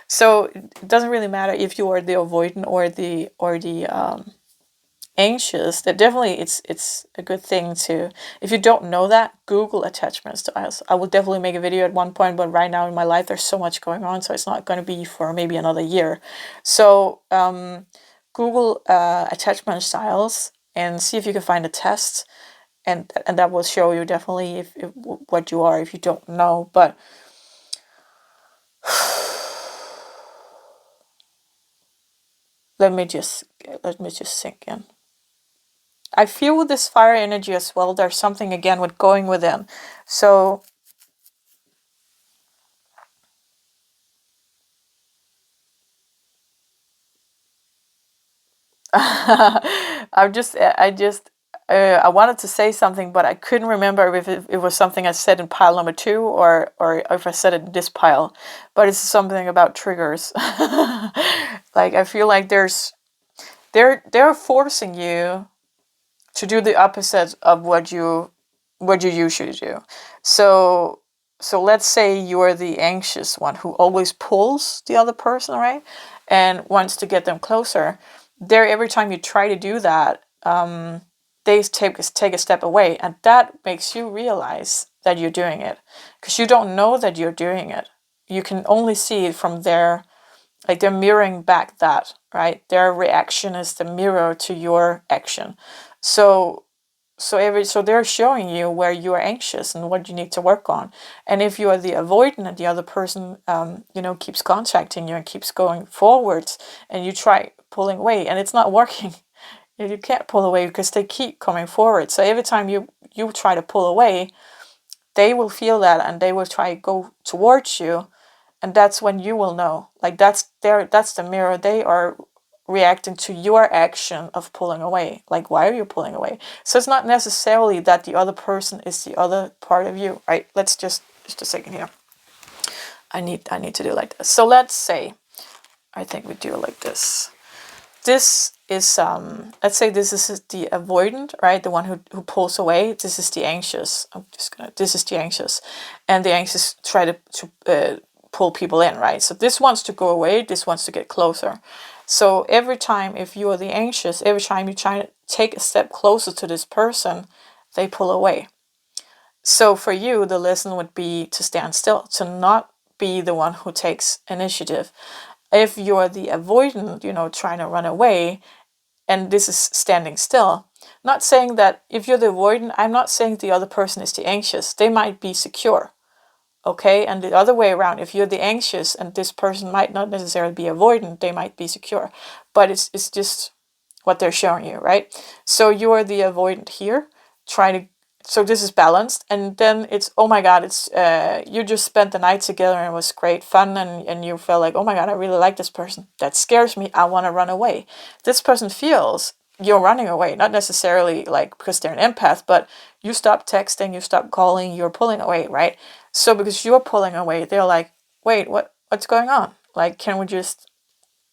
So it doesn't really matter if you are the avoidant or the anxious. That definitely it's a good thing to, if you don't know that, Google attachment styles. I will definitely make a video at one point, but right now in my life there's so much going on, so it's not going to be for maybe another year. So Google attachment styles and see if you can find a test, and that will show you definitely if what you are if you don't know. But let me just sink in. I feel with this fire energy as well, there's something again with going within. So I wanted to say something, but I couldn't remember if it was something I said in pile number 2 or if I said it in this pile. But it's something about triggers. Like I feel like they're forcing you to do the opposite of what you usually do. So let's say you're the anxious one who always pulls the other person, right? And wants to get them closer. Every time you try to do that, they take a step away, and that makes you realize that you're doing it, because you don't know that you're doing it. You can only see it from their, like they're mirroring back that, right? Their reaction is the mirror to your action. So they're showing you where you are anxious and what you need to work on. And if you are the avoidant and the other person keeps contacting you and keeps going forwards, and you try pulling away and it's not working, you can't pull away because they keep coming forward. So every time you try to pull away, they will feel that and they will try to go towards you, and that's when you will know, like that's the mirror. They are reacting to your action of pulling away. Like, why are you pulling away? So it's not necessarily that the other person is the other part of you, right? Let's just a second here. I need to do like this. So let's say, I think we do it like this. This is let's say this is the avoidant, right? The one who pulls away. This is the anxious. This is the anxious, and the anxious try to pull people in, right? So this wants to go away, this wants to get closer. So every time, if you are the anxious, every time you try to take a step closer to this person, they pull away. So for you, the lesson would be to stand still, to not be the one who takes initiative. If you're the avoidant, trying to run away, and this is standing still, not saying that if you're the avoidant, I'm not saying the other person is the anxious. They might be secure. Okay, and the other way around, if you're the anxious and this person might not necessarily be avoidant, they might be secure. But it's just what they're showing you, right? So you are the avoidant here, so this is balanced, and then it's, oh my god, it's you just spent the night together and it was great fun, and you felt like, oh my god, I really like this person. That scares me, I want to run away. This person feels you're running away, not necessarily like because they're an empath, but you stop texting, you stop calling, you're pulling away, right? So because you're pulling away, they're like, wait, what's going on? Like, can we just,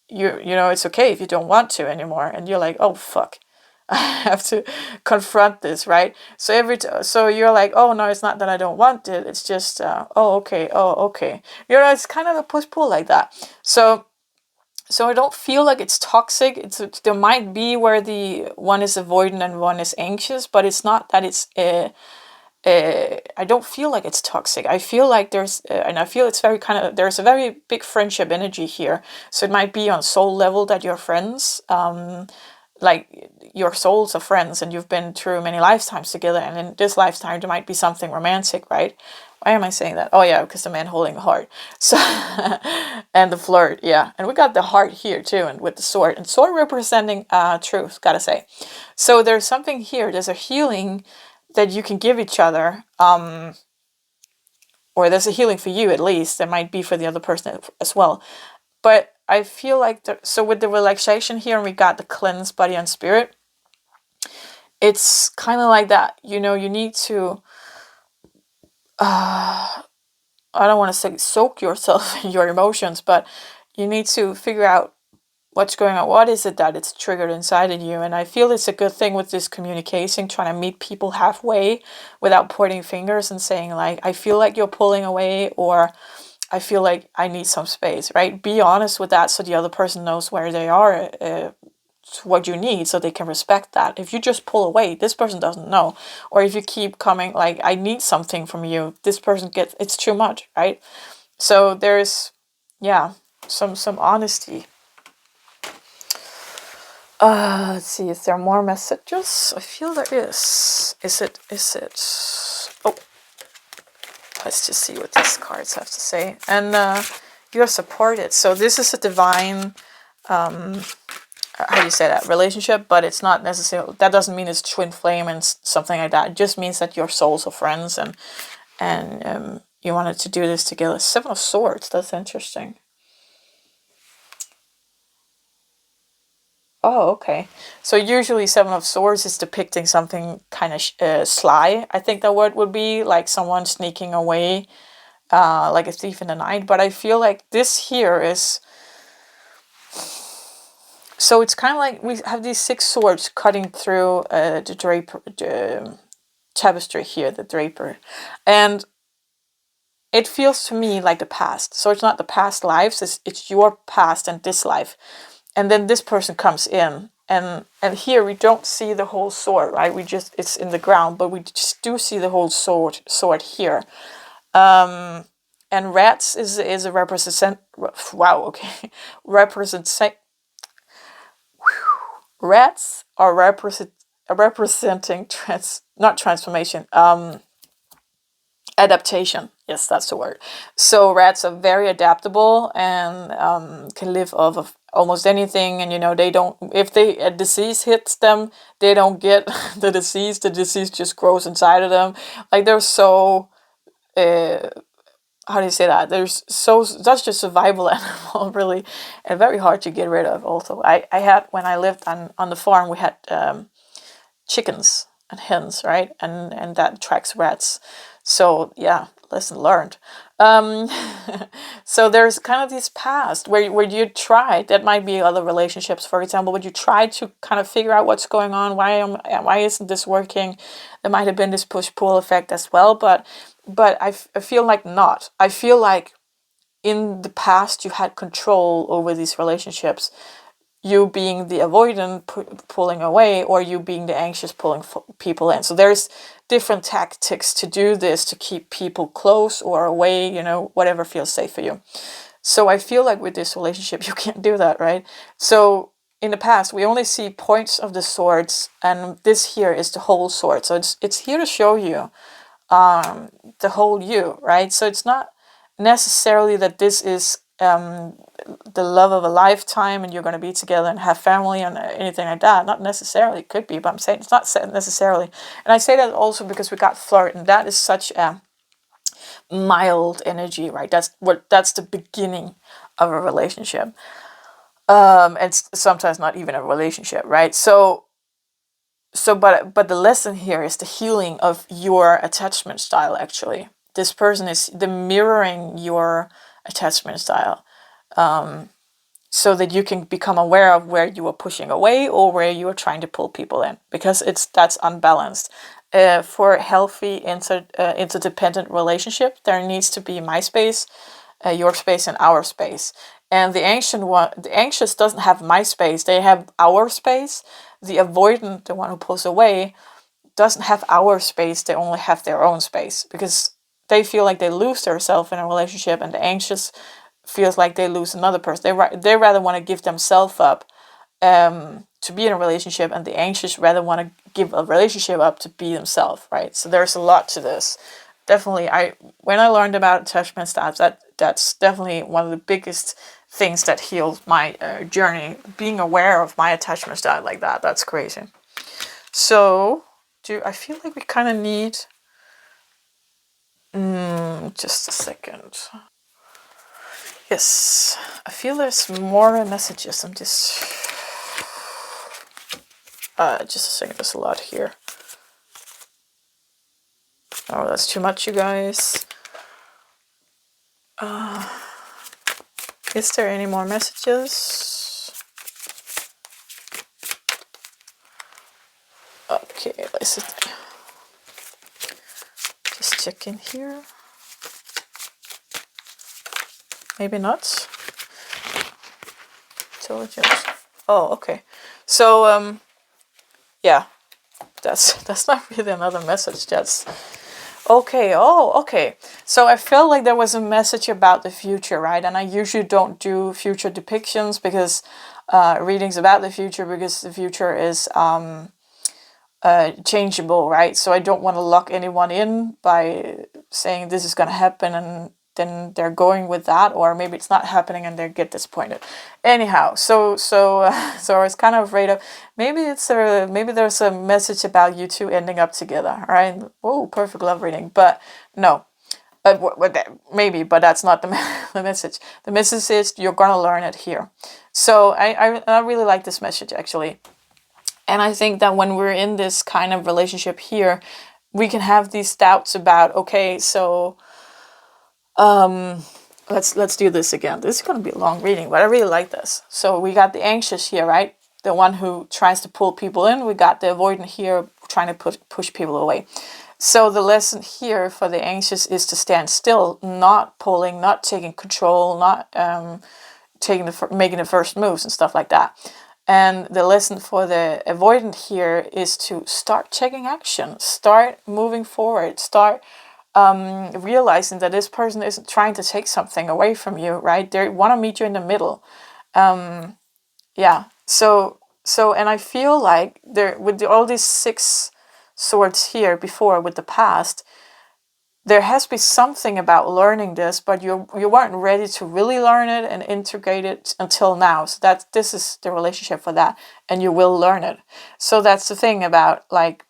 it's okay if you don't want to anymore. And you're like, oh, fuck. I have to confront this, right? So you're like, oh, no, it's not that I don't want it. It's just, oh, okay. It's kind of a push-pull like that. So I don't feel like it's toxic. There might be where the one is avoidant and one is anxious, but it's not that it's I don't feel like it's toxic. I feel like and I feel it's there's a very big friendship energy here. So it might be on soul level that you're friends, like your souls are friends and you've been through many lifetimes together. And in this lifetime, there might be something romantic, right? Why am I saying that? Oh yeah, because the man holding a heart. So, and the flirt, yeah. And we got the heart here too, and with the sword. And sword representing truth, gotta say. So there's something here, there's a healing that you can give each other. or there's a healing for you at least. There might be for the other person as well. But I feel like, so with the relaxation here, and we got the cleanse body and spirit, it's kind of like that. You know, you need to, I don't want to say soak yourself in your emotions, but you need to figure out what's going on. What is it that it's triggered inside of you? And I feel it's a good thing with this communication, trying to meet people halfway without pointing fingers and saying like, I feel like you're pulling away, or I feel like I need some space, right? Be honest with that so the other person knows where they are, what you need, so they can respect that. If you just pull away, this person doesn't know. Or if you keep coming like, I need something from you, this person gets, it's too much, right? So there's, yeah, some honesty. Let's see, is there more messages? I feel there is. Is it? Oh, let's just see what these cards have to say. And you're supported. So this is a divine, how do you say that, relationship, but it's not necessarily, that doesn't mean it's twin flame and something like that. It just means that your souls are friends, and you wanted to do this together. 7 of Swords, that's interesting. Oh, okay. So usually 7 of Swords is depicting something kind of sly. I think that word would be like someone sneaking away, like a thief in the night. But I feel like this here is, so it's kind of like we have these 6 swords cutting through the draper, the tapestry here, the draper. And it feels to me like the past. So it's not the past lives, it's your past and this life. And then this person comes in, and here we don't see the whole sword, right? We just, it's in the ground, but we just do see the whole sword here. And rats is a represent, wow, okay, rats are representing not transformation, adaptation. Yes, that's the word. So rats are very adaptable, and can live off of almost anything. And you know, they don't, if a disease hits them, they don't get the disease just grows inside of them. Like they're so, how do you say that, that's just survival animal, really, and very hard to get rid of. Also, I had, when I lived on the farm, we had chickens and hens, right? And that attracts rats. So yeah, lesson learned. So there's kind of this past where you tried, that might be other relationships, for example, but you tried to kind of figure out what's going on, why isn't this working? There might have been this push-pull effect as well, but I feel like not. I feel like in the past you had control over these relationships, you being the avoidant pulling away, or you being the anxious pulling people in. So there's different tactics to do this, to keep people close or away, you know, whatever feels safe for you. So I feel like with this relationship, you can't do that, right? So in the past, we only see points of the swords, and this here is the whole sword. So it's here to show you the whole you, right? So it's not necessarily that this is the love of a lifetime and you're going to be together and have family and anything like that. Not necessarily. It could be, but I'm saying it's not necessarily. And I say that also because we got flirt, and that is such a mild energy, right? That's the beginning of a relationship. And sometimes not even a relationship, right? But the lesson here is the healing of your attachment style. Actually, this person is the mirroring your attachment style, so that you can become aware of where you are pushing away or where you are trying to pull people in, because that's unbalanced. For a healthy interdependent relationship, there needs to be my space, your space, and our space. And the anxious doesn't have my space; they have our space. The avoidant, the one who pulls away, doesn't have our space. They only have their own space, because they feel like they lose themselves in a relationship, and the anxious feels like they lose another person. They rather want to give themselves up to be in a relationship, and the anxious rather want to give a relationship up to be themselves, right? So there's a lot to this. Definitely, when I learned about attachment styles, that's definitely one of the biggest things that healed my journey. Being aware of my attachment style like that, that's crazy. So, I feel like we kind of need Just a second. Yes, I feel there's more messages. I'm just a second. There's a lot here. Oh, that's too much, you guys. Is there any more messages? Okay, let's just check in here. Maybe not. Intelligence. Oh, okay. So, yeah, that's not really another message. That's okay. Oh, okay. So I felt like there was a message about the future, right? And I usually don't do future depictions because readings about the future, because the future is changeable, right? So I don't want to lock anyone in by saying this is going to happen and then they're going with that, or maybe it's not happening and they get disappointed. Anyhow, so I was kind of afraid of maybe there's a message about you two ending up together, right? Oh, perfect love reading, but no. Maybe, but that's not the message. The message is you're gonna learn it here. So I really like this message actually. And I think that when we're in this kind of relationship here, we can have these doubts about, okay, so let's do this again. This is going to be a long reading, but I really like this. So we got the anxious here, right? The one who tries to pull people in. We got the avoidant here trying to push people away. So the lesson here for the anxious is to stand still, not pulling, not taking control, not making the first moves and stuff like that. And the lesson for the avoidant here is to start taking action, start moving forward, start realizing that this person isn't trying to take something away from you, right? They want to meet you in the middle. Yeah. So, and I feel like with all these 6 swords here before with the past, there has to be something about learning this, but you weren't ready to really learn it and integrate it until now. So this is the relationship for that, and you will learn it. So that's the thing about like,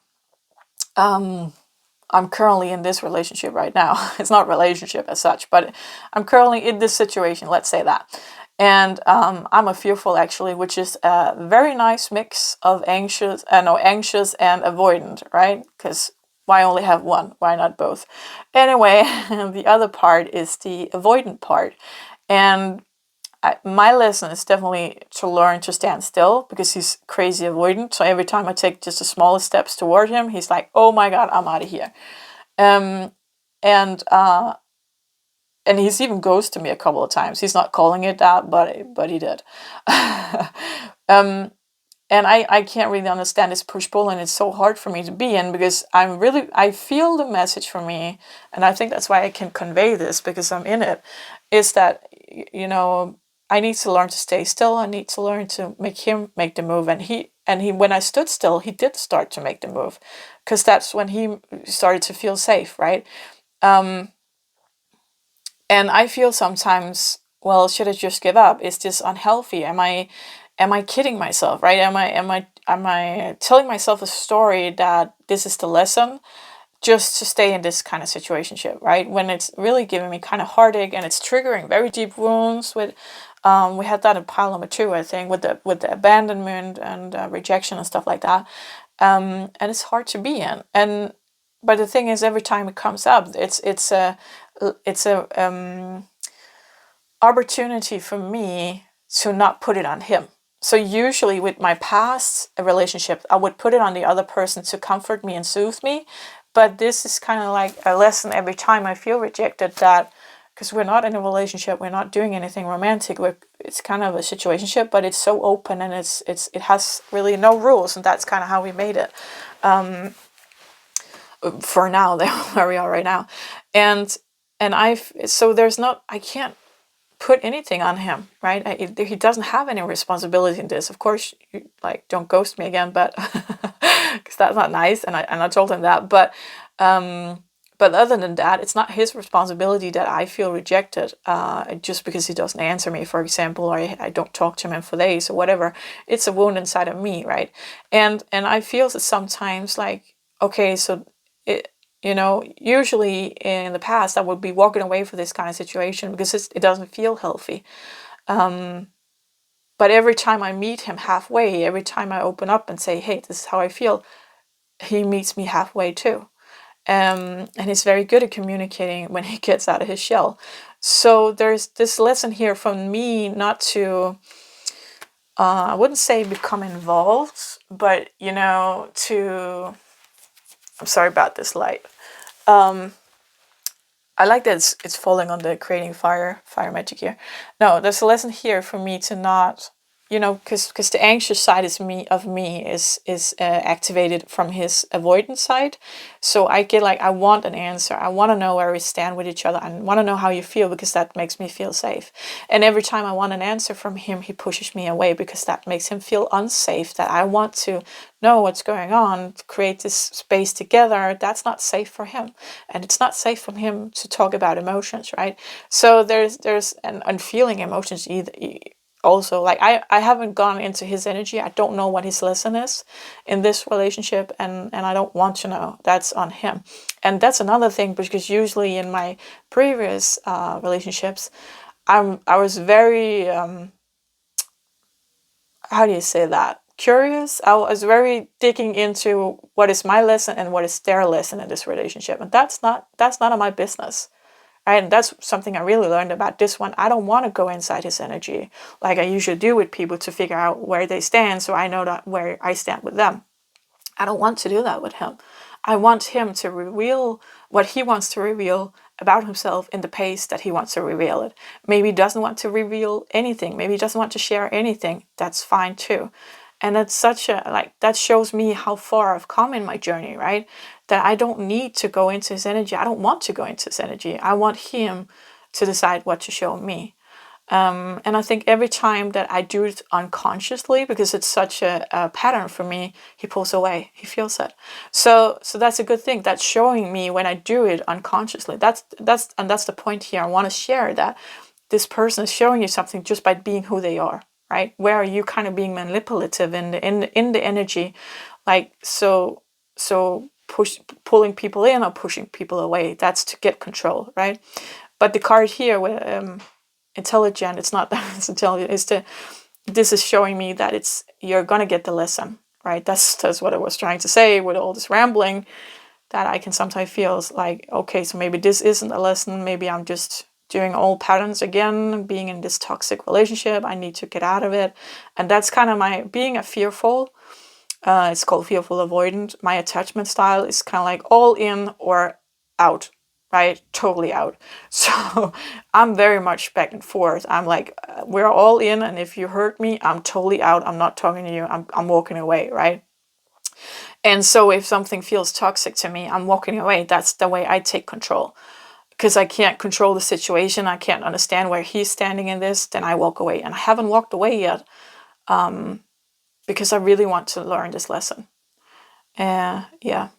I'm currently in this relationship right now. It's not a relationship as such, but I'm currently in this situation. Let's say that. And I'm a fearful actually, which is a very nice mix of anxious and avoidant, right? Because why only have one? Why not both? Anyway, the other part is the avoidant part. And my lesson is definitely to learn to stand still because he's crazy avoidant. So every time I take just the smallest steps toward him, he's like, oh my God, I'm out of here. And he's even ghosted me a couple of times. He's not calling it that, but he did. And I can't really understand this push-pull, and it's so hard for me to be in because I feel the message for me, and I think that's why I can convey this because I'm in it, is that, I need to learn to stay still. I need to learn to make him make the move, and he when I stood still, he did start to make the move because that's when he started to feel safe, right? And I feel sometimes, well, should I just give up? Is this unhealthy? Am I kidding myself, right? Am I telling myself a story that this is the lesson just to stay in this kind of situationship, right? When it's really giving me kind of heartache and it's triggering very deep wounds with, we had that in pile number 2, I think, with the abandonment and rejection and stuff like that. And it's hard to be in. But the thing is, every time it comes up, it's a opportunity for me to not put it on him. So usually with my past relationship, I would put it on the other person to comfort me and soothe me. But this is kind of like a lesson every time I feel rejected, that because we're not in a relationship, we're not doing anything romantic. It's kind of a situationship, but it's so open and it has really no rules, and that's kind of how we made it. For now, where we are right now, and I can't put anything on him, right? He doesn't have any responsibility in this. Of course, don't ghost me again, but because that's not nice, and I told him that. But other than that, it's not his responsibility that I feel rejected just because he doesn't answer me, for example, or I don't talk to him for days or whatever. It's a wound inside of me, right? And I feel that sometimes okay, so You know, usually in the past, I would be walking away from this kind of situation because it doesn't feel healthy. But every time I meet him halfway, every time I open up and say, hey, this is how I feel, he meets me halfway too. And he's very good at communicating when he gets out of his shell. So there's this lesson here from me not to, I wouldn't say become involved, but, you know, to, I'm sorry about this light. I like that it's falling on the creating fire magic here. No, there's a lesson here for me to not, you know, because the anxious side is activated from his avoidance side. So I get like, I want an answer. I want to know where we stand with each other. I want to know how you feel because that makes me feel safe. And every time I want an answer from him, he pushes me away because that makes him feel unsafe. That I want to know what's going on, to create this space together. That's not safe for him, and it's not safe for him to talk about emotions, right? So there's and feeling emotions either. Also, like I haven't gone into his energy. I don't know what his lesson is in this relationship, and I don't want to know. That's on him. And that's another thing, because usually in my previous relationships, I was very how do you say that, curious. I was very digging into what is my lesson and what is their lesson in this relationship, and that's none of my business. And that's something I really learned about this one. I don't want to go inside his energy like I usually do with people to figure out where they stand, so I know that where I stand with them. I don't want to do that with him. I want him to reveal what he wants to reveal about himself in the pace that he wants to reveal it. Maybe he doesn't want to reveal anything. Maybe he doesn't want to share anything. That's fine too. And that's such a, like, that shows me how far I've come in my journey, right? That I don't need to go into his energy. I don't want to go into his energy. I want him to decide what to show me. And I think every time that I do it unconsciously, because it's such a pattern for me, he pulls away. He feels it. So that's a good thing. That's showing me when I do it unconsciously. That's the point here. I want to share that this person is showing you something just by being who they are, right? Where are you kind of being manipulative in the energy, like pulling people in or pushing people away? That's to get control, right? But the card here with intelligent, it's not that it's intelligent, this is showing me that you're gonna get the lesson, right? That's what I was trying to say with all this rambling, that I can sometimes feel like, okay, so maybe this isn't a lesson, maybe I'm just doing old patterns again, being in this toxic relationship, I need to get out of it. And that's kind of my being a fearful, it's called fearful avoidant. My attachment style is kind of like all in or out, right? Totally out. So I'm very much back and forth. I'm like, we're all in, and if you hurt me, I'm totally out. I'm not talking to you. I'm walking away, right? And so if something feels toxic to me, I'm walking away. That's the way I take control. Because I can't control the situation, I can't understand where he's standing in this, then I walk away. And I haven't walked away yet, because I really want to learn this lesson. Yeah.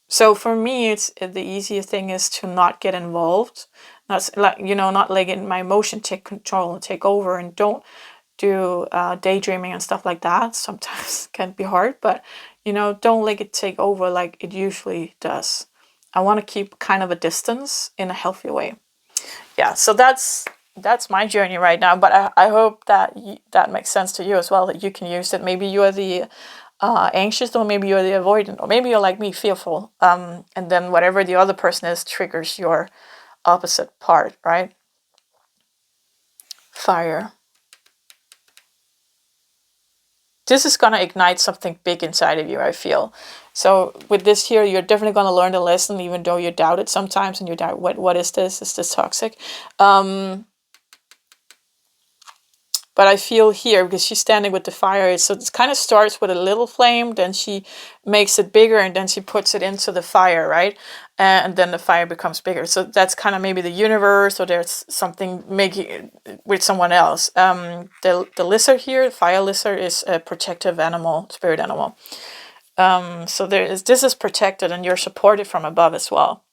So for me, it's the easiest thing is to not get involved, not letting my emotion take control and take over, and don't do daydreaming and stuff like that. Sometimes can be hard, but don't let it take over like it usually does. I want to keep kind of a distance in a healthy way. Yeah, so that's my journey right now. But I hope that that makes sense to you as well. That you can use it. Maybe you are the anxious, or maybe you're the avoidant, or maybe you're like me, fearful. And then whatever the other person is triggers your opposite part, right? Fire. This is going to ignite something big inside of you, I feel. So with this here, you're definitely going to learn the lesson, even though you doubt it sometimes, and you doubt, what is this? Is this toxic? But I feel here, because she's standing with the fire, so it kind of starts with a little flame, then she makes it bigger, and then she puts it into the fire, right? And then the fire becomes bigger. So that's kind of maybe the universe, or there's something making it with someone else. The lizard here, fire lizard, is a protective animal, spirit animal. So this is protected, and you're supported from above as well.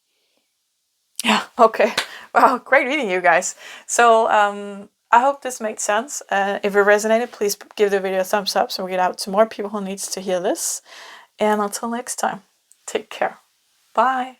Yeah, okay. Wow, great reading, you guys. So I hope this made sense. If it resonated, please give the video a thumbs up so we get out to more people who needs to hear this. And until next time, take care. Bye.